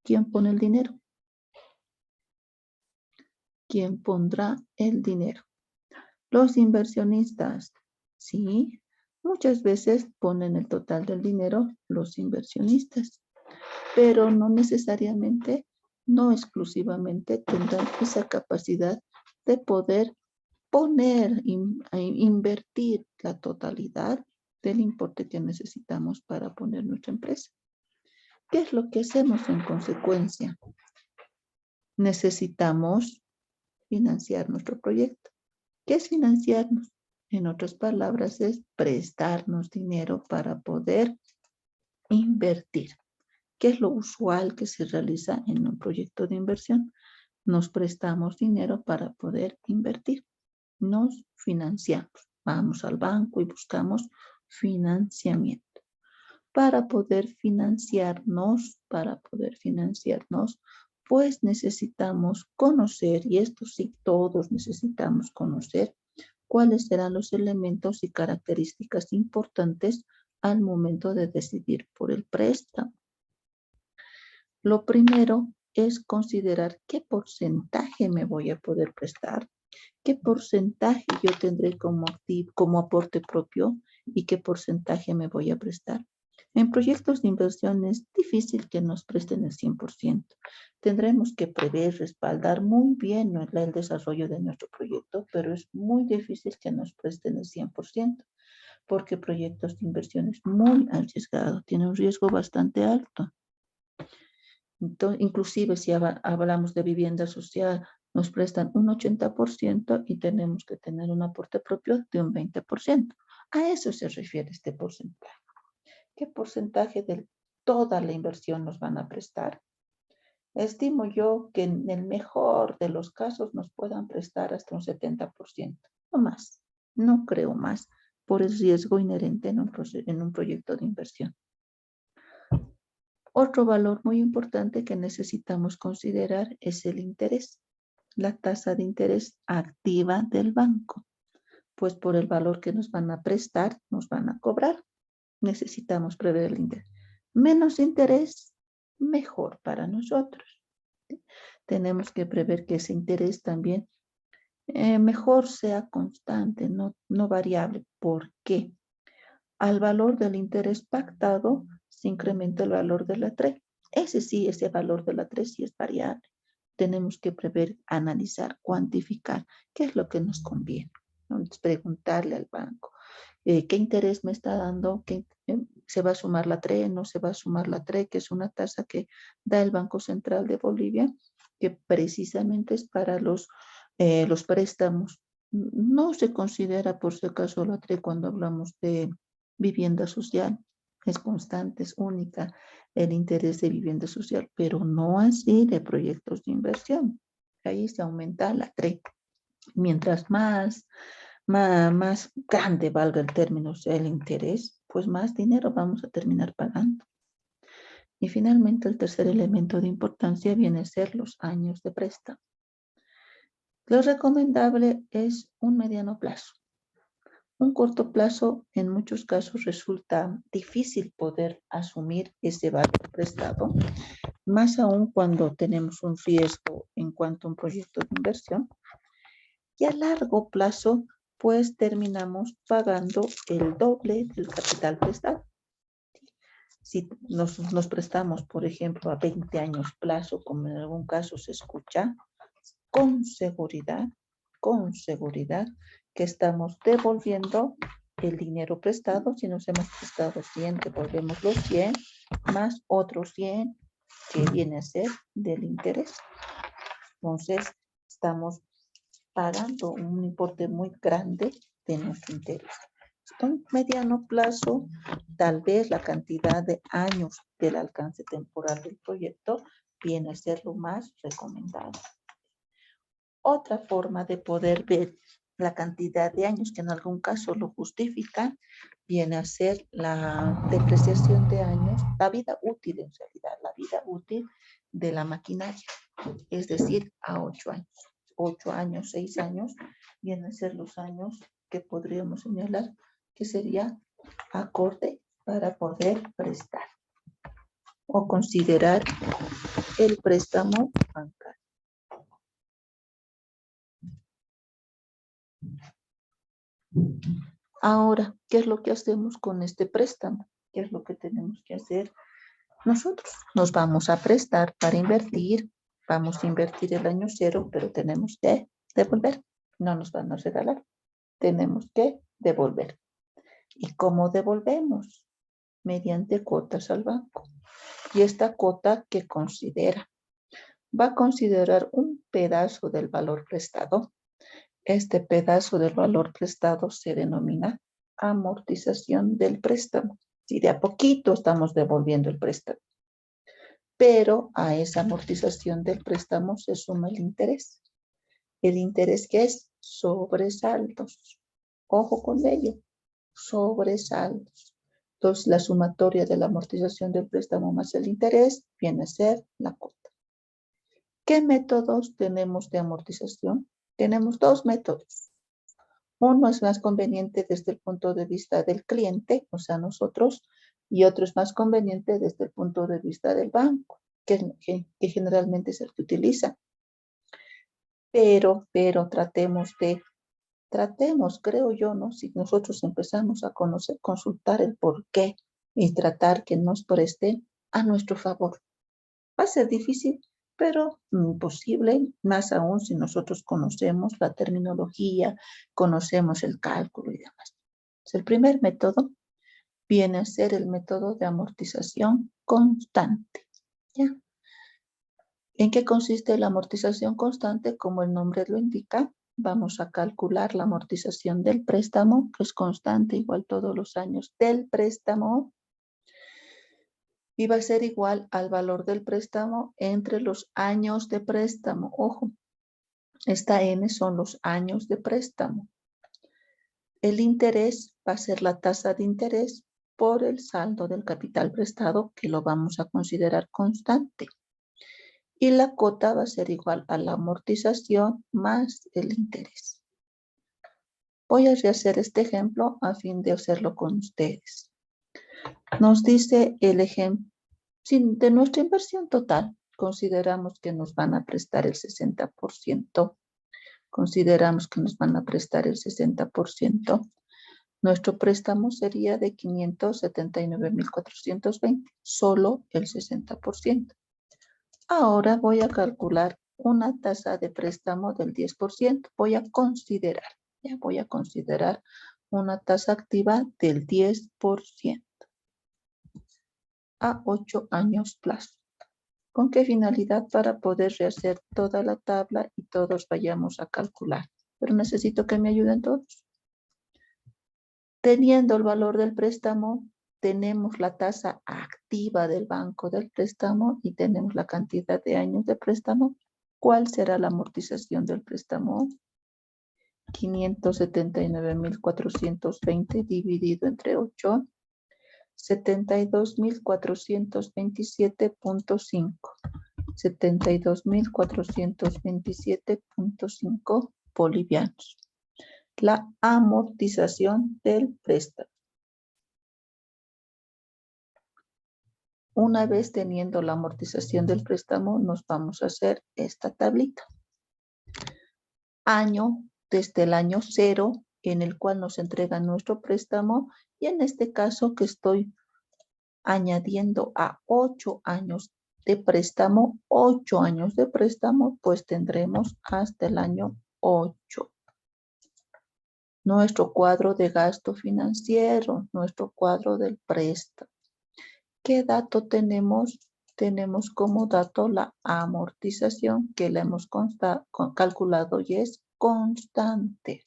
¿Quién pone el dinero? ¿Quién pondrá el dinero? Los inversionistas, sí. Muchas veces ponen el total del dinero los inversionistas, pero no necesariamente, no exclusivamente tendrán esa capacidad de poder poner, invertir la totalidad del importe que necesitamos para poner nuestra empresa. ¿Qué es lo que hacemos en consecuencia? Necesitamos financiar nuestro proyecto. ¿Qué es financiarnos? En otras palabras, es prestarnos dinero para poder invertir. ¿Qué es lo usual que se realiza en un proyecto de inversión? Nos prestamos dinero para poder invertir. Nos financiamos. Vamos al banco y buscamos financiamiento. Para poder financiarnos, pues necesitamos conocer, y esto sí, todos necesitamos conocer, cuáles serán los elementos y características importantes al momento de decidir por el préstamo. Lo primero es considerar qué porcentaje me voy a poder prestar, qué porcentaje yo tendré como aporte propio y qué porcentaje me voy a prestar. En proyectos de inversión es difícil que nos presten el 100%. Tendremos que prever, respaldar muy bien el desarrollo de nuestro proyecto, pero es muy difícil que nos presten el 100%, porque proyectos de inversión es muy arriesgado, tiene un riesgo bastante alto. Entonces, inclusive si hablamos de vivienda social, nos prestan un 80% y tenemos que tener un aporte propio de un 20%. A eso se refiere este porcentaje. ¿Qué porcentaje de toda la inversión nos van a prestar? Estimo yo que en el mejor de los casos nos puedan prestar hasta un 70%, no más, no creo más, por el riesgo inherente en un proyecto de inversión. Otro valor muy importante que necesitamos considerar es el interés, la tasa de interés activa del banco, pues por el valor que nos van a prestar, nos van a cobrar. Necesitamos prever el interés. Menos interés, mejor para nosotros. Tenemos que prever que ese interés también mejor sea constante, no variable. ¿Por qué? Al valor del interés pactado se incrementa el valor de la TRE. Ese valor de la TRE sí es variable. Tenemos que prever, analizar, cuantificar qué es lo que nos conviene. Entonces, preguntarle al banco, ¿qué interés me está dando? ¿Se va a sumar la TRE? ¿No se va a sumar la TRE? Que es una tasa que da el Banco Central de Bolivia, que precisamente es para los préstamos. No se considera por si acaso la TRE cuando hablamos de vivienda social. Es constante, es única el interés de vivienda social, pero no así de proyectos de inversión. Ahí se aumenta la TRE. Mientras más grande valga el término, o sea, el interés, pues más dinero vamos a terminar pagando. Y finalmente, el tercer elemento de importancia viene a ser los años de préstamo. Lo recomendable es un mediano plazo. Un corto plazo, en muchos casos, resulta difícil poder asumir ese valor prestado, más aún cuando tenemos un riesgo en cuanto a un proyecto de inversión. Y a largo plazo, pues terminamos pagando el doble del capital prestado. Si nos prestamos, por ejemplo, a 20 años plazo, como en algún caso se escucha, con seguridad que estamos devolviendo el dinero prestado. Si nos hemos prestado 100, devolvemos los 100 más otros 100 que viene a ser del interés. Entonces, estamos pagando un importe muy grande de nuestro interés. En mediano plazo, tal vez la cantidad de años del alcance temporal del proyecto viene a ser lo más recomendable. Otra forma de poder ver la cantidad de años que en algún caso lo justifica viene a ser la depreciación de años, la vida útil en realidad, la vida útil de la maquinaria, es decir, a 8 años. 8 años, 6 años, vienen a ser los años que podríamos señalar que sería acorde para poder prestar o considerar el préstamo bancario. Ahora, ¿qué es lo que hacemos con este préstamo? ¿Qué es lo que tenemos que hacer nosotros? Nos vamos a prestar para invertir, vamos a invertir el año 0, pero tenemos que devolver. No nos van a regalar, tenemos que devolver. ¿Y cómo devolvemos? Mediante cuotas al banco. Y esta cuota, ¿qué considera? Va a considerar un pedazo del valor prestado. Este pedazo del valor prestado se denomina amortización del préstamo. Y de a poquito estamos devolviendo el préstamo. Pero a esa amortización del préstamo se suma el interés. El interés que es sobresaldos. Ojo con ello, sobresaldos. Entonces, la sumatoria de la amortización del préstamo más el interés viene a ser la cuota. ¿Qué métodos tenemos de amortización? Tenemos dos métodos. Uno es más conveniente desde el punto de vista del cliente, o sea, nosotros, y otro es más conveniente desde el punto de vista del banco, que generalmente es el que utiliza. Pero tratemos, creo yo, ¿no? Si nosotros empezamos a conocer, consultar el por qué y tratar que nos preste a nuestro favor. Va a ser difícil, pero posible, más aún si nosotros conocemos la terminología, conocemos el cálculo y demás. Entonces, el primer método viene a ser el método de amortización constante. ¿Ya? ¿En qué consiste la amortización constante? Como el nombre lo indica, vamos a calcular la amortización del préstamo, que es constante, igual todos los años del préstamo, y va a ser igual al valor del préstamo entre los años de préstamo. Ojo, esta N son los años de préstamo. El interés va a ser la tasa de interés por el saldo del capital prestado, que lo vamos a considerar constante. Y la cuota va a ser igual a la amortización más el interés. Voy a rehacer este ejemplo a fin de hacerlo con ustedes. Nos dice el ejemplo, de nuestra inversión total, consideramos que nos van a prestar el 60%. Consideramos que nos van a prestar el 60%. Nuestro préstamo sería de 579,420, solo el 60%. Ahora voy a calcular una tasa de préstamo del 10%. Voy a considerar una tasa activa del 10% a 8 años plazo. ¿Con qué finalidad? Para poder rehacer toda la tabla y todos vayamos a calcular. Pero necesito que me ayuden todos. Teniendo el valor del préstamo, tenemos la tasa activa del banco del préstamo y tenemos la cantidad de años de préstamo. ¿Cuál será la amortización del préstamo? 579,420 dividido entre 8. 72,427.5. 72,427.5 bolivianos. La amortización del préstamo. Una vez teniendo la amortización del préstamo, nos vamos a hacer esta tablita. Año, desde el año 0, en el cual nos entregan nuestro préstamo, y en este caso que estoy añadiendo a 8 años de préstamo, 8 años de préstamo, pues tendremos hasta el año 8. Nuestro cuadro de gasto financiero, nuestro cuadro del préstamo. ¿Qué dato tenemos? Tenemos como dato la amortización que la hemos calculado y es constante.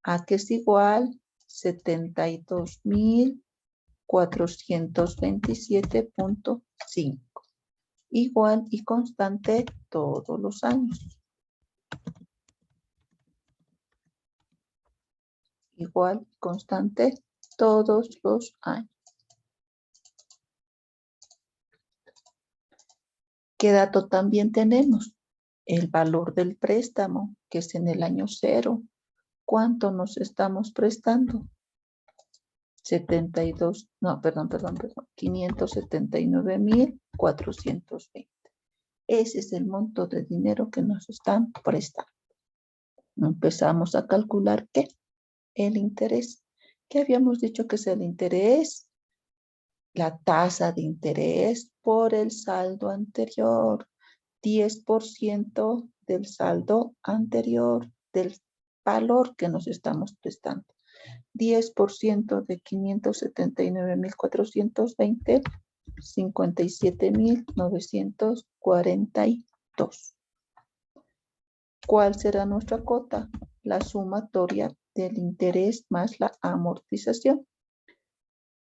¿A qué es igual? 72,427.5. Igual y constante todos los años. Igual y constante todos los años. ¿Qué dato también tenemos? El valor del préstamo, que es en el año 0. ¿Cuánto nos estamos prestando? 579.420. Ese es el monto de dinero que nos están prestando. Empezamos a calcular ¿qué? El interés. ¿Qué habíamos dicho que es el interés? La tasa de interés por el saldo anterior. 10% del saldo anterior, del valor que nos estamos prestando. 10% de 579.420, 57.942. ¿Cuál será nuestra cuota? La sumatoria del interés más la amortización.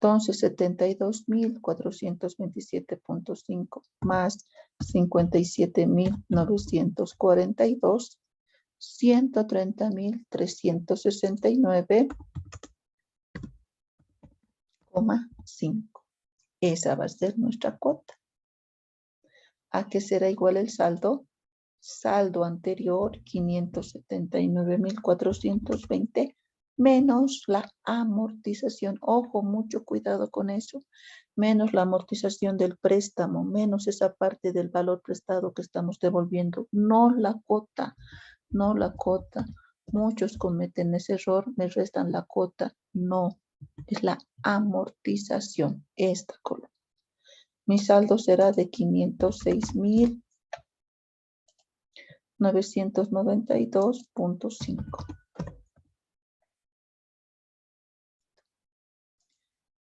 Entonces, 72.427.5 más 57.942, 130.369,5. Esa va a ser nuestra cuota. ¿A qué será igual el saldo? Saldo anterior, 579.420, menos la amortización. Ojo, mucho cuidado con eso. Menos la amortización del préstamo, menos esa parte del valor prestado que estamos devolviendo. No la cuota, no la cuota. Muchos cometen ese error, me restan la cuota. No, es la amortización, esta columna. Mi saldo será de 506.992.5.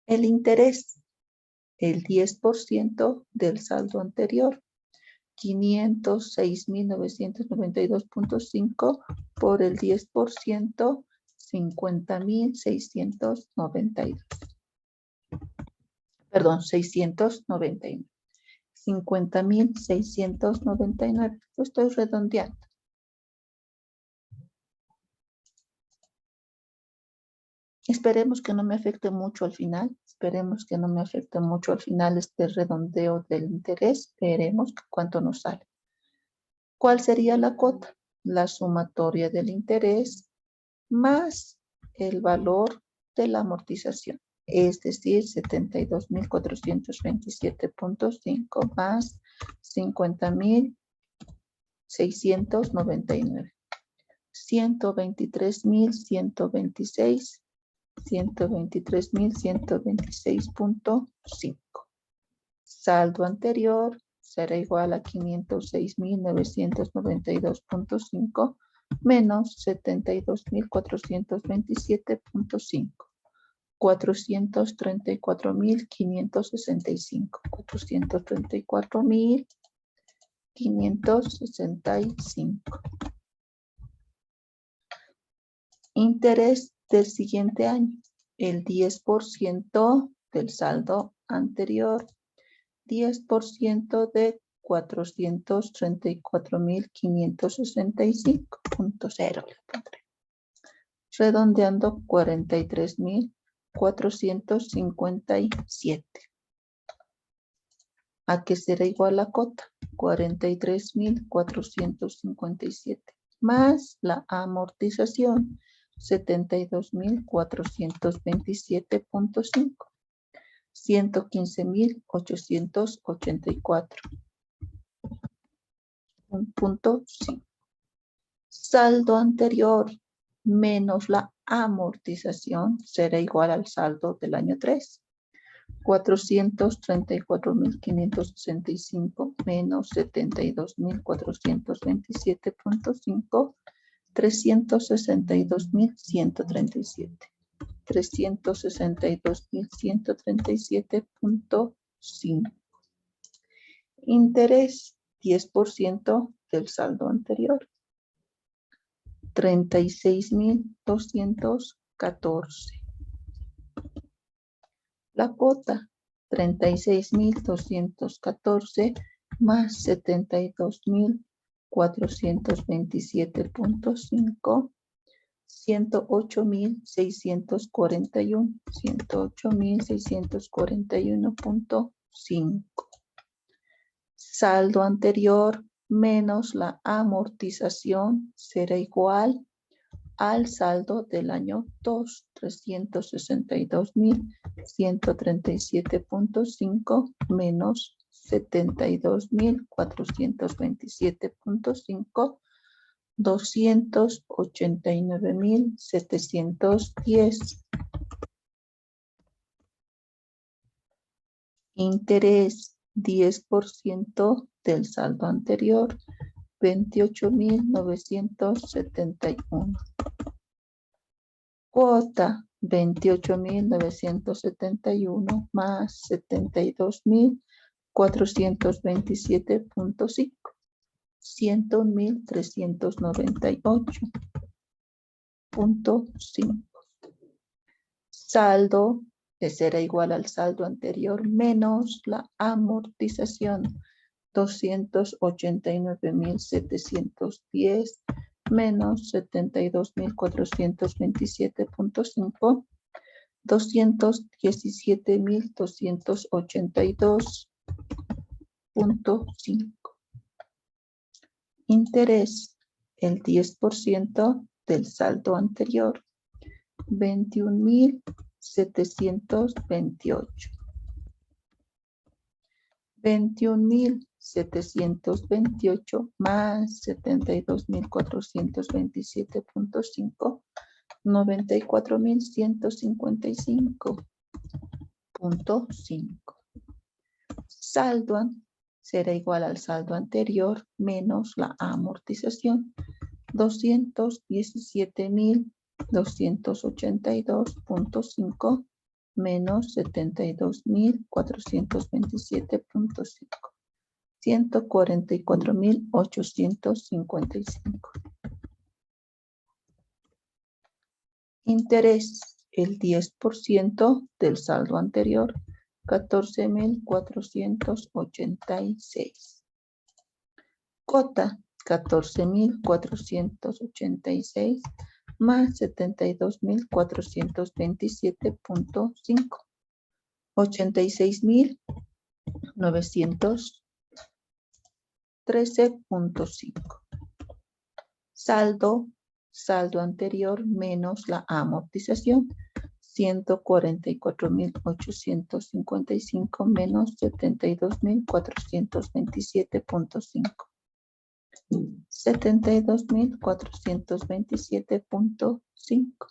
El interés, el 10% del saldo anterior. 506.992.5 por el 10%, 50.692. Perdón, 699. 50.699. Lo estoy redondeando. Esperemos que no me afecte mucho al final. Esperemos que no me afecte mucho al final este redondeo del interés. Veremos cuánto nos sale. ¿Cuál sería la cuota? La sumatoria del interés más el valor de la amortización. Es decir, 72.427.5 más 50.699. 123.126. 123.126.5. Saldo anterior será igual a 506.992.5 menos 72.427.5. 434.565. 434.565. Interés del siguiente año, el 10% del saldo anterior, 10% de 434.565.0 le pondré. Redondeando 43.457. ¿A qué será igual la cuota? 43.457 más la amortización 72.427.5. 115.884.5. Saldo anterior menos la amortización será igual al saldo del año 3. 434.565 menos 72.427.5, 362.137. 362.137.5. Interés, 10% del saldo anterior. 36.214. La cuota, 36.214 más 72.427.5, 108.641, 108.641.5. saldo anterior menos la amortización será igual al saldo del año 2, 362.137.5 menos 72.427.5, 289.710. Interés 10% del saldo anterior, 28.971. Cuota 28.971 más 72.427.5, 101.398.5. Saldo será igual al saldo anterior menos la amortización, 289.710 menos 72.427.5, 217.282.5. Interés, el 10% del saldo anterior, 21.728. 21.728 más 72.427.5, 94.155.5. Saldo será igual al saldo anterior menos la amortización, 217.282.5 menos 72.427.5, 144.855. Interés, el 10% del saldo anterior, 14.486. Cota, 14.486 más 72.427.5, 86.913.5. Saldo anterior menos la amortización, 144.855 menos 72.427.5. 72.427.5.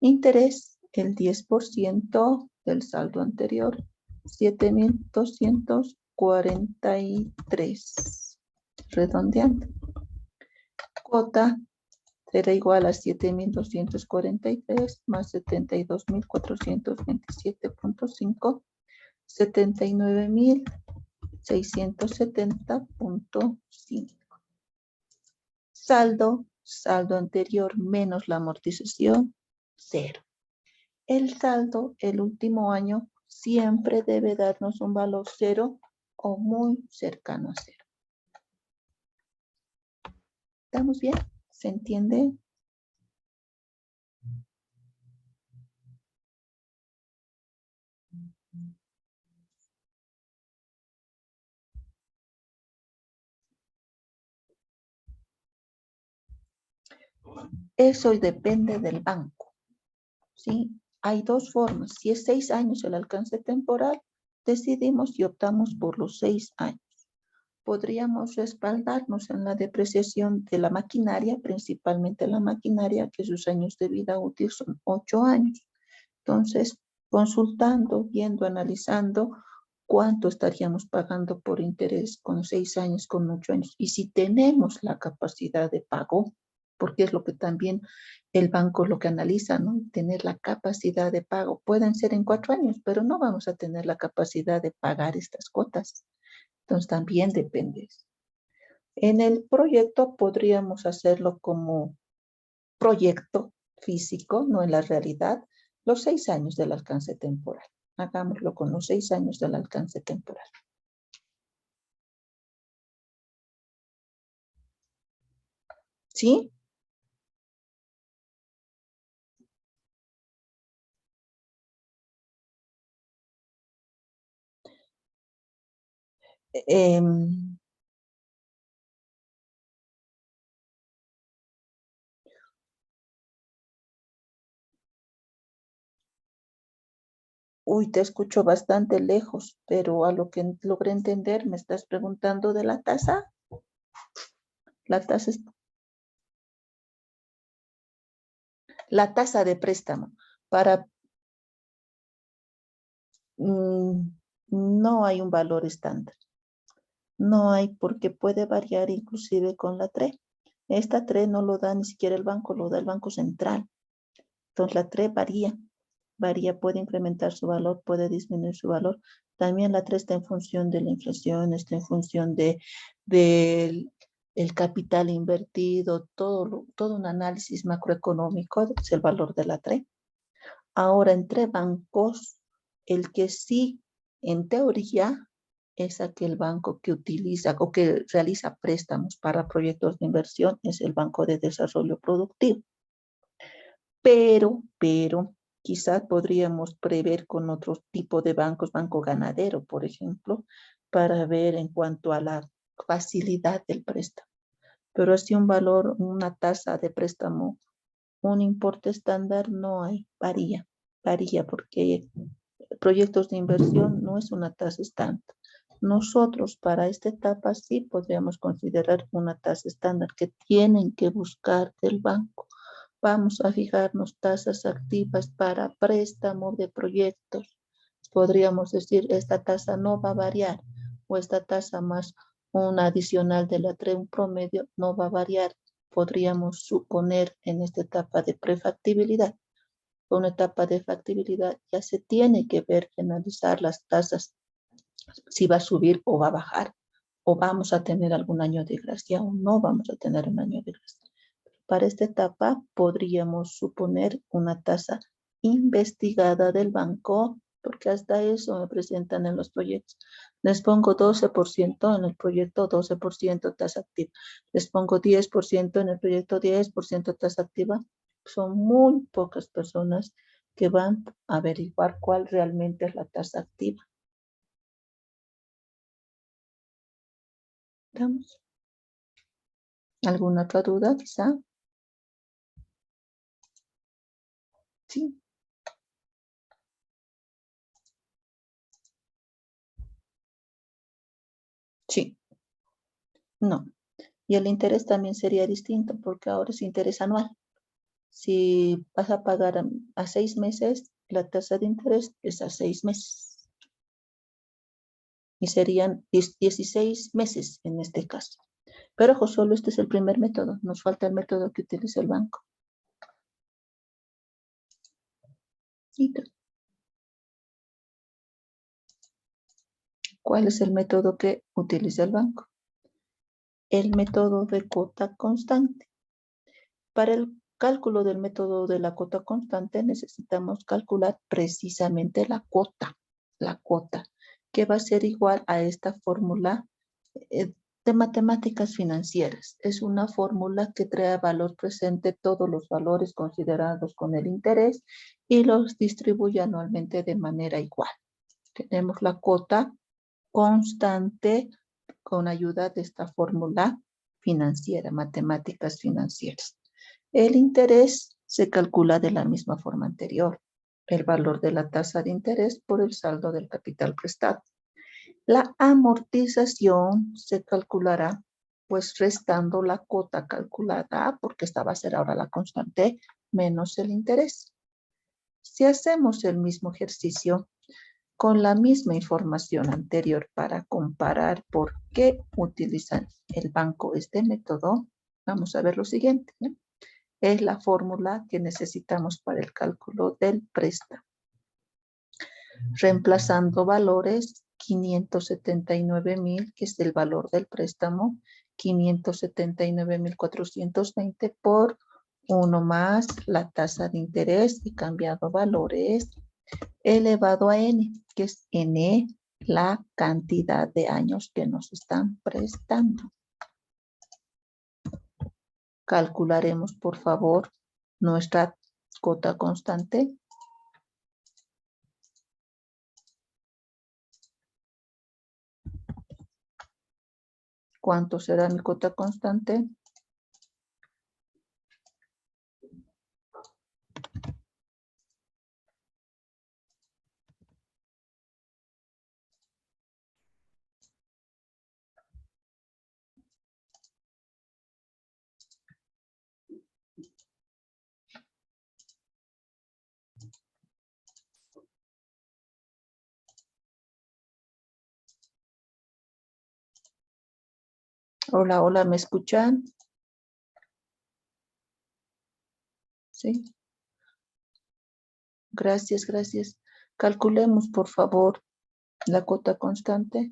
Interés, el 10% del saldo anterior, 7.243. Redondeando. Cuota será igual a 7.243 más 72.427.5, 79.670.5. Saldo anterior menos la amortización, 0. El saldo, el último año, siempre debe darnos un valor 0 o muy cercano a 0. ¿Estamos bien? ¿Se entiende? Eso depende del banco, ¿sí? Hay dos formas. Si es 6 años el alcance temporal, decidimos y optamos por los 6 años. Podríamos respaldarnos en la depreciación de la maquinaria, principalmente la maquinaria, que sus años de vida útil son 8 años. Entonces, consultando, viendo, analizando cuánto estaríamos pagando por interés con 6 años, con 8 años. Y si tenemos la capacidad de pago, porque es lo que también el banco lo que analiza, ¿no? Tener la capacidad de pago. Pueden ser en 4 años, pero no vamos a tener la capacidad de pagar estas cuotas. Entonces también depende. En el proyecto podríamos hacerlo como proyecto físico, no en la realidad, los 6 años del alcance temporal. Hagámoslo con los 6 años del alcance temporal. ¿Sí? em, uy, te escucho bastante lejos, pero a lo que logré entender, me estás preguntando de la tasa. La tasa es la tasa de préstamo. Para, mm, no hay un valor estándar. No hay porque puede variar inclusive con la TRE. Esta TRE no lo da ni siquiera el banco, lo da el Banco Central. Entonces la TRE varía, puede incrementar su valor, puede disminuir su valor. También la TRE está en función de la inflación, está en función del el capital invertido, todo un análisis macroeconómico es el valor de la TRE. Ahora, entre bancos, el que sí, en teoría, es aquel banco que utiliza o que realiza préstamos para proyectos de inversión, es el Banco de Desarrollo Productivo. Pero, quizás podríamos prever con otro tipo de bancos, banco ganadero, por ejemplo, para ver en cuanto a la facilidad del préstamo. Pero así un valor, una tasa de préstamo, un importe estándar no hay, varía porque proyectos de inversión no es una tasa estándar. Nosotros para esta etapa sí podríamos considerar una tasa estándar que tienen que buscar del banco. Vamos a fijarnos tasas activas para préstamo de proyectos. Podríamos decir, esta tasa no va a variar o esta tasa más una adicional de la TRE, un promedio, no va a variar. Podríamos suponer en esta etapa de prefactibilidad. Una etapa de factibilidad ya se tiene que ver y analizar las tasas, si va a subir o va a bajar, o vamos a tener algún año de gracia o no vamos a tener un año de gracia. Para esta etapa podríamos suponer una tasa investigada del banco, porque hasta eso me presentan en los proyectos. Les pongo 12% en el proyecto, 12% tasa activa. Les pongo 10% en el proyecto, 10% tasa activa. Son muy pocas personas que van a averiguar cuál realmente es la tasa activa. ¿Estamos? ¿Alguna otra duda quizá? Sí, sí, no. Y el interés también sería distinto porque ahora es interés anual. Si vas a pagar a 6 meses, la tasa de interés es a 6 meses. Y serían 16 meses en este caso. Pero ojo, solo este es el primer método. Nos falta el método que utiliza el banco. ¿Cuál es el método que utiliza el banco? El método de cuota constante. Para el cálculo del método de la cuota constante necesitamos calcular precisamente la cuota, que va a ser igual a esta fórmula de matemáticas financieras. Es una fórmula que trae valor presente todos los valores considerados con el interés y los distribuye anualmente de manera igual. Tenemos la cuota constante con ayuda de esta fórmula financiera, matemáticas financieras. El interés se calcula de la misma forma anterior, el valor de la tasa de interés por el saldo del capital prestado. La amortización se calculará pues restando la cuota calculada, porque esta va a ser ahora la constante, menos el interés. Si hacemos el mismo ejercicio con la misma información anterior para comparar por qué utilizan el banco este método, vamos a ver lo siguiente, ¿no? Es la fórmula que necesitamos para el cálculo del préstamo. Reemplazando valores, 579,000, que es el valor del préstamo, 579,420 por 1 más la tasa de interés y cambiado valores elevado a n, que es n, la cantidad de años que nos están prestando. Calcularemos, por favor, nuestra cuota constante. ¿Cuánto será mi cota constante? Hola, hola, ¿me escuchan? Sí. Gracias, gracias. Calculemos, por favor, la cota constante.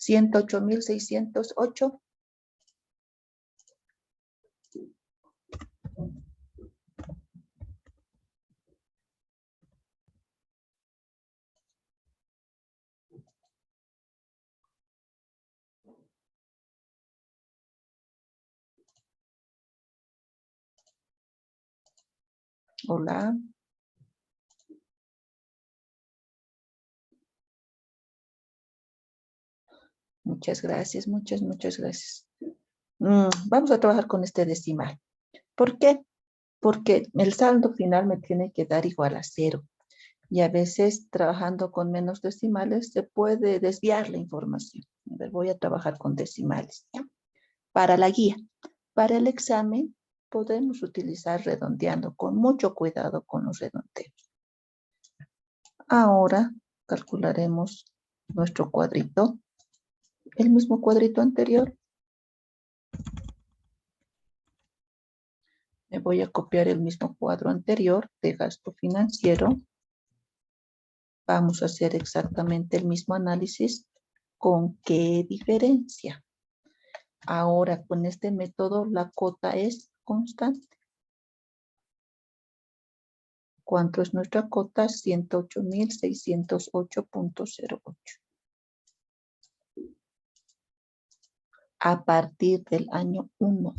$108,608. Hola. Muchas gracias, muchas gracias. Vamos a trabajar con este decimal. ¿Por qué? Porque el saldo final me tiene que dar igual a 0. Y a veces trabajando con menos decimales se puede desviar la información. A ver, voy a trabajar con decimales, ¿ya? Para la guía. Para el examen podemos utilizar redondeando con mucho cuidado con los redondeos. Ahora calcularemos nuestro cuadrito. El mismo cuadrito anterior. Me voy a copiar el mismo cuadro anterior de gasto financiero. Vamos a hacer exactamente el mismo análisis. ¿Con qué diferencia? Ahora, con este método, la cota es constante. ¿Cuánto es nuestra cota? 108,608.08. A partir del año 1.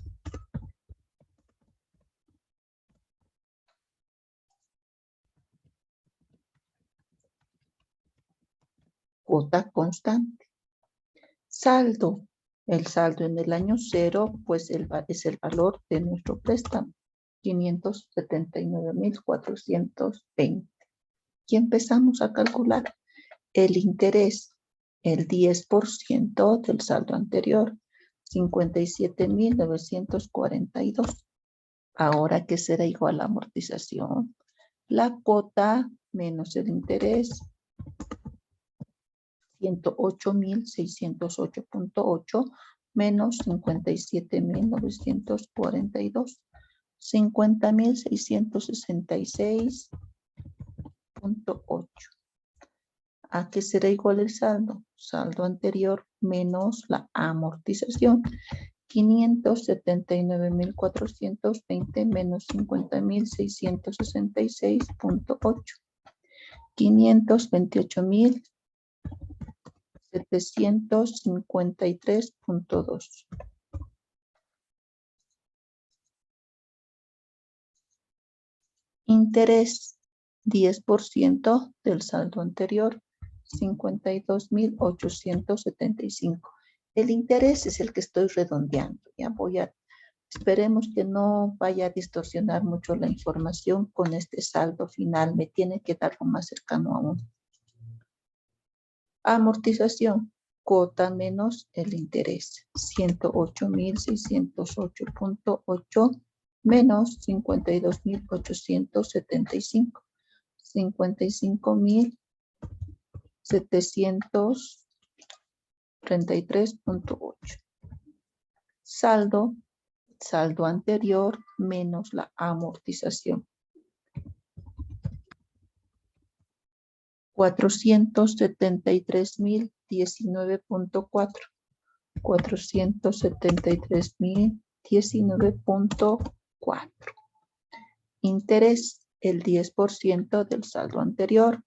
Cuota constante. Saldo. El saldo en el año 0, pues es el valor de nuestro préstamo. 579,420. Y empezamos a calcular el interés, el 10% del saldo anterior, 57,942. Ahora, ¿qué será igual a amortización? La cuota menos el interés, 108,608.8 menos 57,942. 50,666.8. ¿A qué será igual el saldo? Saldo anterior menos la amortización. 579,420 menos 50,666.8. 528,753.2. Interés, 10% del saldo anterior, 52,875. El interés es el que estoy redondeando. Ya esperemos que no vaya a distorsionar mucho la información con este saldo final. Me tiene que dar lo más cercano a 1. Amortización, cuota menos el interés, 108,608.8 menos 52,875. 55,733.8. Saldo anterior menos la amortización. 473,019.4. 473.019.4. Interés, el 10% del saldo anterior,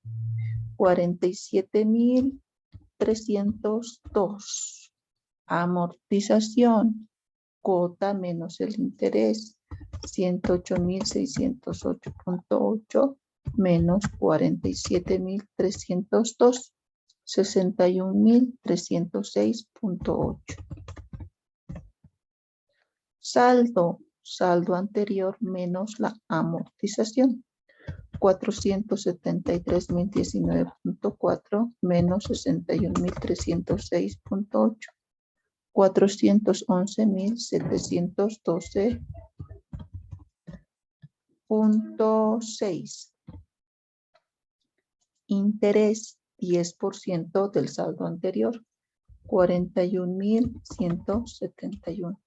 47.302. Amortización, cuota menos el interés, 108.608.8 menos 47.302, 61.306.8. Saldo anterior menos la amortización, 473.019.4 menos 61.306.8. 411.712.6. Interés, 10% del saldo anterior, 41.171.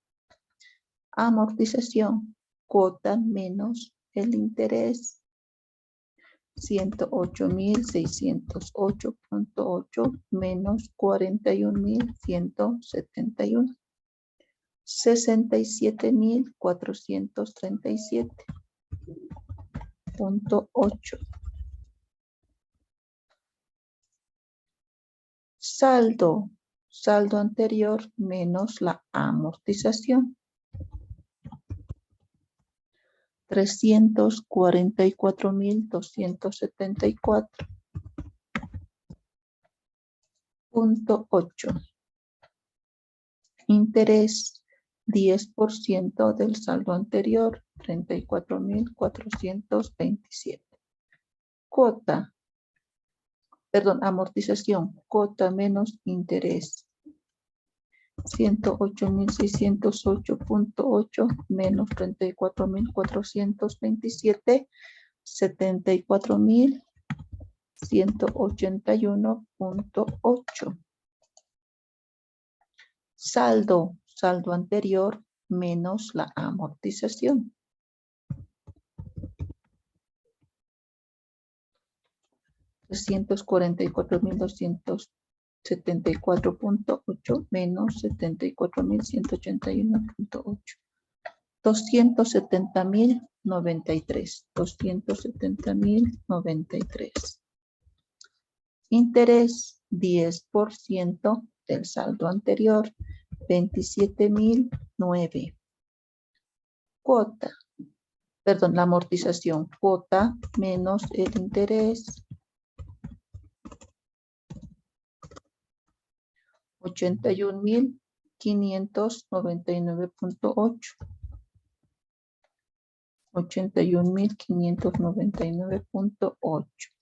Amortización, cuota menos el interés, 108.608.8 menos 41.171. 67.437.8. Saldo anterior menos la amortización, 344.274.8. Interés, 10% del saldo anterior, 34.427. Amortización, cuota menos interés, 108.608.8 menos 34.427, 74.181.8. Saldo anterior menos la amortización, 344.274.8 menos 74.181.8. 270.093. 270.093. Interés, 10% del saldo anterior, 27.009. La amortización, cuota menos el interés, 81.599.8. 81.599.8.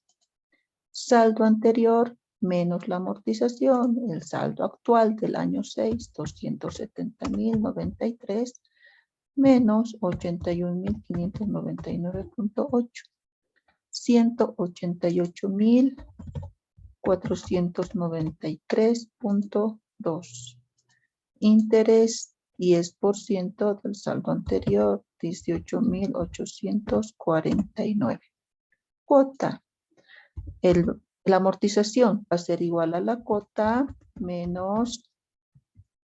Saldo anterior menos la amortización, el saldo actual del año 6, 270.093 menos 81.599.8. 188.493.2. Interés, 10% del saldo anterior, 18.849. Cuota. La amortización va a ser igual a la cuota menos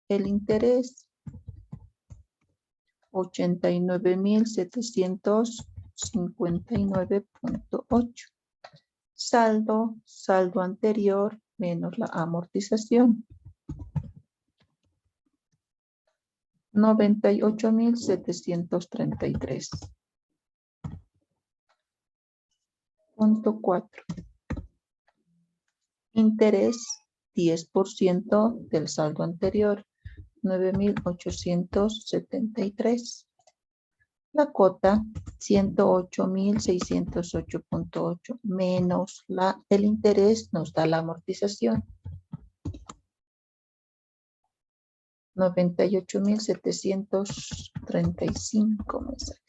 el interés, 89.759.8. Saldo anterior menos la amortización, 98.733.4. Interés, 10% del saldo anterior, 9.873. La cuota, 108.608.8 menos el interés nos da la amortización, 98.735 me sale.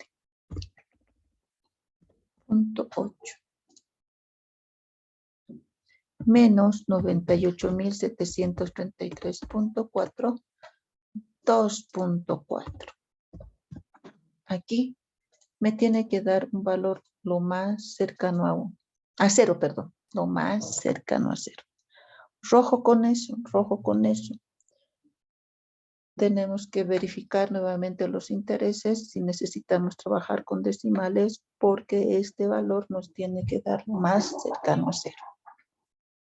.8 menos 98.733.4, 2.4. Aquí me tiene que dar un valor lo más cercano a cero, perdón, lo más cercano a cero. Rojo con eso, rojo con eso. tenemos que verificar nuevamente los intereses si necesitamos trabajar con decimales porque este valor nos tiene que dar más cercano a cero.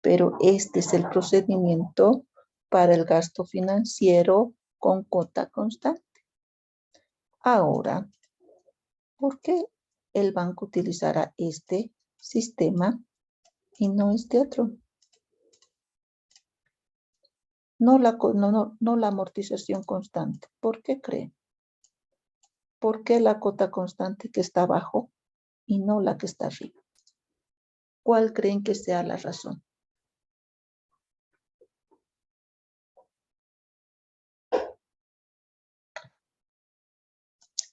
Pero este es el procedimiento para el gasto financiero con cota constante. Ahora, ¿por qué el banco utilizará este sistema y no este otro? No la amortización constante. ¿Por qué creen? ¿Por qué la cota constante que está abajo y no la que está arriba? ¿Cuál creen que sea la razón?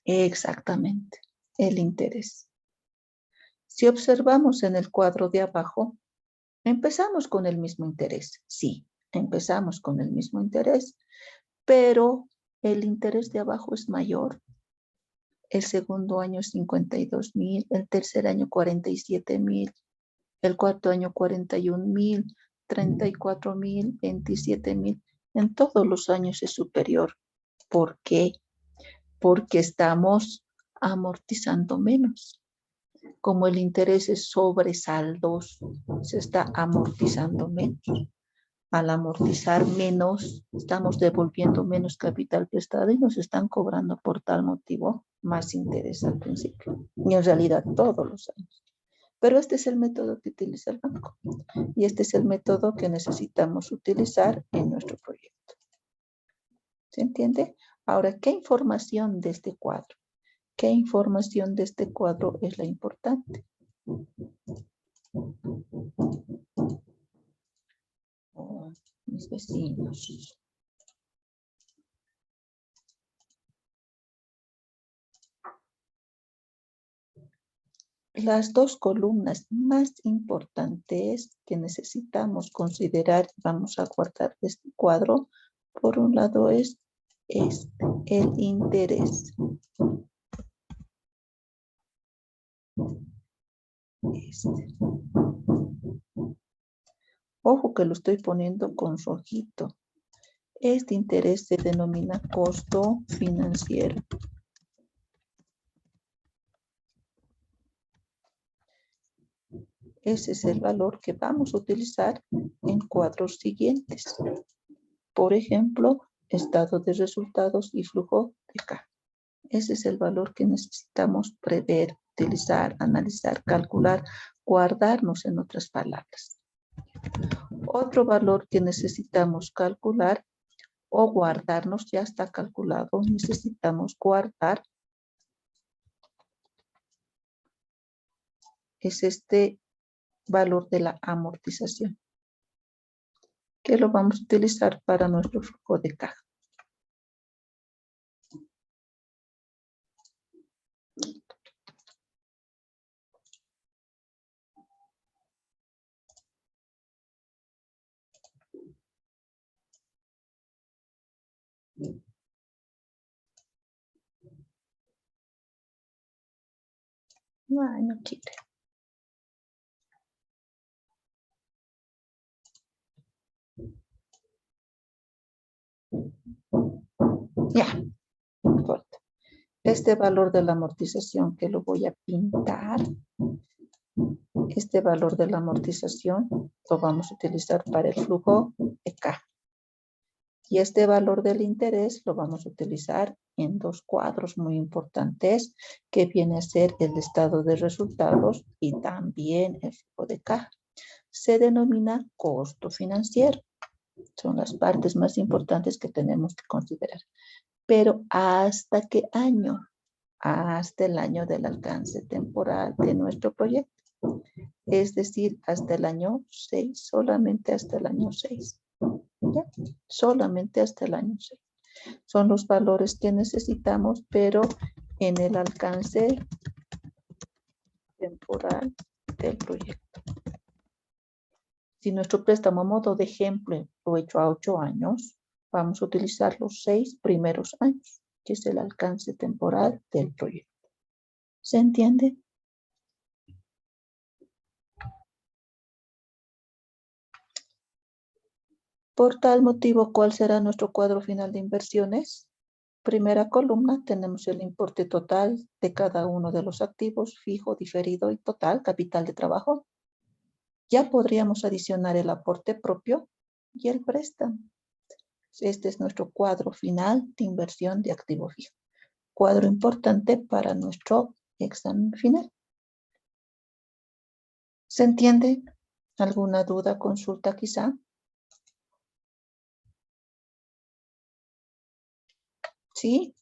Exactamente, el interés. Si observamos en el cuadro de abajo, empezamos con el mismo interés. Sí, empezamos con el mismo interés, pero el interés de abajo es mayor. El segundo año 52,000, el tercer año 47,000, el cuarto año 41,000, 34,000, 27,000. En todos los años es superior. ¿Por qué? Porque estamos amortizando menos. Como el interés es sobre saldos, se está amortizando menos. Al amortizar menos, estamos devolviendo menos capital prestado y nos están cobrando por tal motivo más interés al principio. Y en realidad todos los años. Pero este es el método que utiliza el banco. Y este es el método que necesitamos utilizar en nuestro proyecto. ¿Se entiende? Ahora, ¿qué información de este cuadro? ¿Qué información de este cuadro es la importante? Oh, mis vecinos. Las dos columnas más importantes que necesitamos considerar, vamos a guardar este cuadro, por un lado es el interés. Ojo que lo estoy poniendo con rojito. Este interés se denomina costo financiero. Ese es el valor que vamos a utilizar en cuadros siguientes. Por ejemplo, estado de resultados y flujo de caja. Ese es el valor que necesitamos prever, utilizar, analizar, calcular, guardarnos en otras palabras. Otro valor que necesitamos calcular o guardarnos, ya está calculado, necesitamos guardar, es este valor de la amortización, que lo vamos a utilizar para nuestro flujo de caja. Ay, no quiere. Ya, no importa. Este valor de la amortización que lo voy a pintar, este valor de la amortización lo vamos a utilizar para el flujo de caja. Y este valor del interés lo vamos a utilizar en dos cuadros muy importantes, que viene a ser el estado de resultados y también el flujo de caja. Se denomina costo financiero. Son las partes más importantes que tenemos que considerar. Pero ¿hasta qué año? Hasta el año del alcance temporal de nuestro proyecto. Es decir, hasta el año 6, solamente hasta el año 6. ¿Ya? Solamente hasta el año 6. Son los valores que necesitamos, pero en el alcance temporal del proyecto. Si nuestro préstamo a modo de ejemplo lo he hecho a 8 años, vamos a utilizar los 6 primeros años, que es el alcance temporal del proyecto. ¿Se entiende? Por tal motivo, ¿cuál será nuestro cuadro final de inversiones? Primera columna, tenemos el importe total de cada uno de los activos, fijo, diferido y total, capital de trabajo. Ya podríamos adicionar el aporte propio y el préstamo. Este es nuestro cuadro final de inversión de activo fijo. Cuadro importante para nuestro examen final. ¿Se entiende? ¿Alguna duda, consulta quizá? ¿Sí?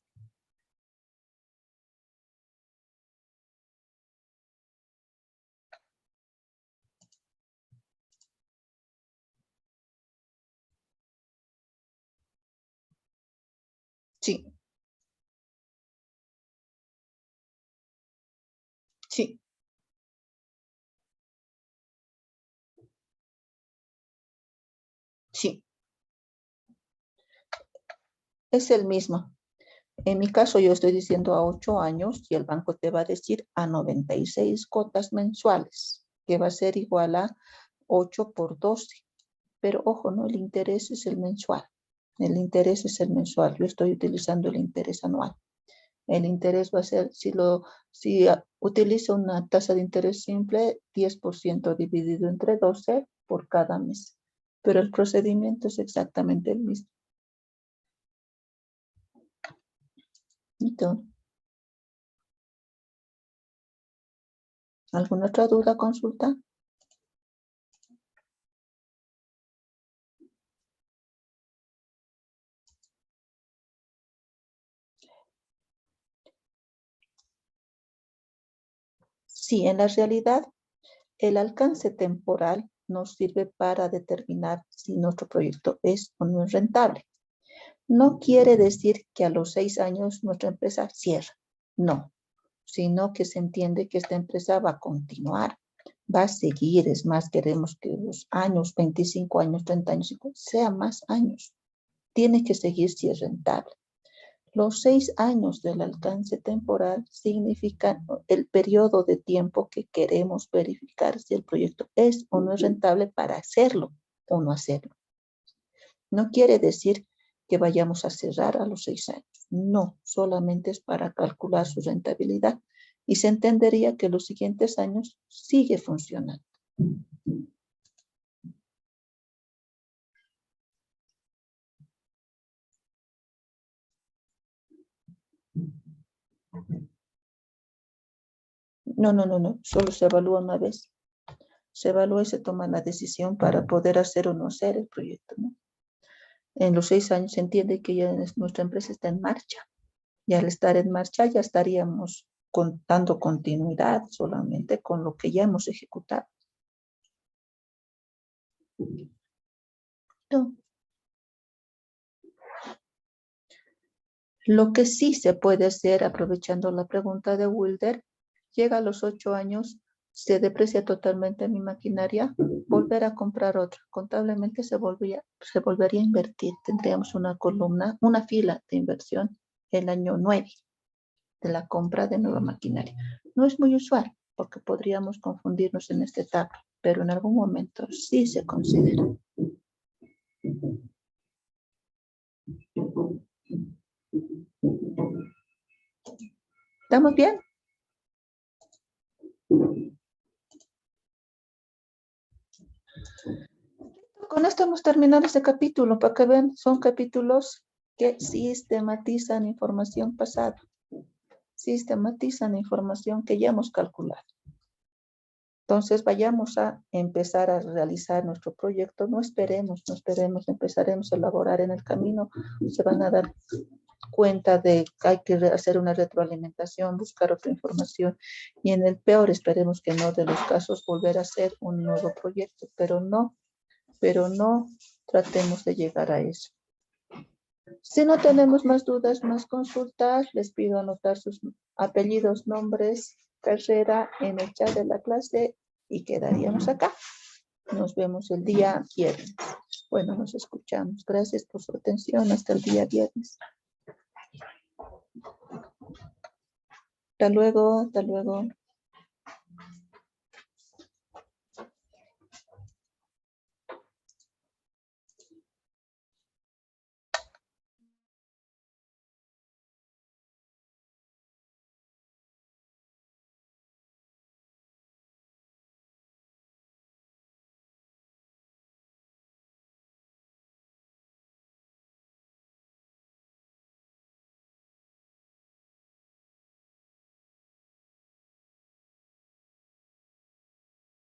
Sí. Sí. Sí. Es el mismo. En mi caso, yo estoy diciendo a 8 años y el banco te va a decir a 96 cuotas mensuales, que va a ser igual a 8 por 12. Pero ojo, no, el interés es el mensual. El interés es el mensual. Yo estoy utilizando el interés anual. El interés va a ser, si utilizo una tasa de interés simple, 10% dividido entre 12 por cada mes. Pero el procedimiento es exactamente el mismo. Entonces, ¿alguna otra duda, consulta? Sí, en la realidad, el alcance temporal nos sirve para determinar si nuestro proyecto es o no es rentable. No quiere decir que a los 6 años nuestra empresa cierra. No, sino que se entiende que esta empresa va a continuar, va a seguir. Es más, queremos que los años, 25 años, 30 años, sean más años. Tiene que seguir si es rentable. Los 6 años del alcance temporal significan el periodo de tiempo que queremos verificar si el proyecto es o no es rentable para hacerlo o no hacerlo. No quiere decir que vayamos a cerrar a los 6 años. No, solamente es para calcular su rentabilidad y se entendería que los siguientes años sigue funcionando. No, solo se evalúa una vez. Se evalúa y se toma la decisión para poder hacer o no hacer el proyecto, ¿no? En los 6 años se entiende que ya nuestra empresa está en marcha. Y al estar en marcha ya estaríamos dando continuidad solamente con lo que ya hemos ejecutado. No. Lo que sí se puede hacer, aprovechando la pregunta de Wilder, llega a los 8 años, se deprecia totalmente mi maquinaria, volver a comprar otra. Contablemente se volvería a invertir. Tendríamos una columna, una fila de inversión el año 9 de la compra de nueva maquinaria. No es muy usual porque podríamos confundirnos en esta etapa, pero en algún momento sí se considera. ¿Estamos bien? Con esto hemos terminado este capítulo. Para que vean, son capítulos que sistematizan información pasada. Sistematizan información que ya hemos calculado. Entonces vayamos a empezar a realizar nuestro proyecto. No esperemos, empezaremos a elaborar en el camino. Se van a dar cuenta de que hay que hacer una retroalimentación, buscar otra información y en el peor, esperemos que no de los casos, volver a hacer un nuevo proyecto, pero no tratemos de llegar a eso. Si no tenemos más dudas, más consultas, les pido anotar sus apellidos, nombres, carrera en el chat de la clase y quedaríamos acá. Nos vemos el día viernes. Bueno, nos escuchamos. Gracias por su atención. Hasta el día viernes. Hasta luego, hasta luego.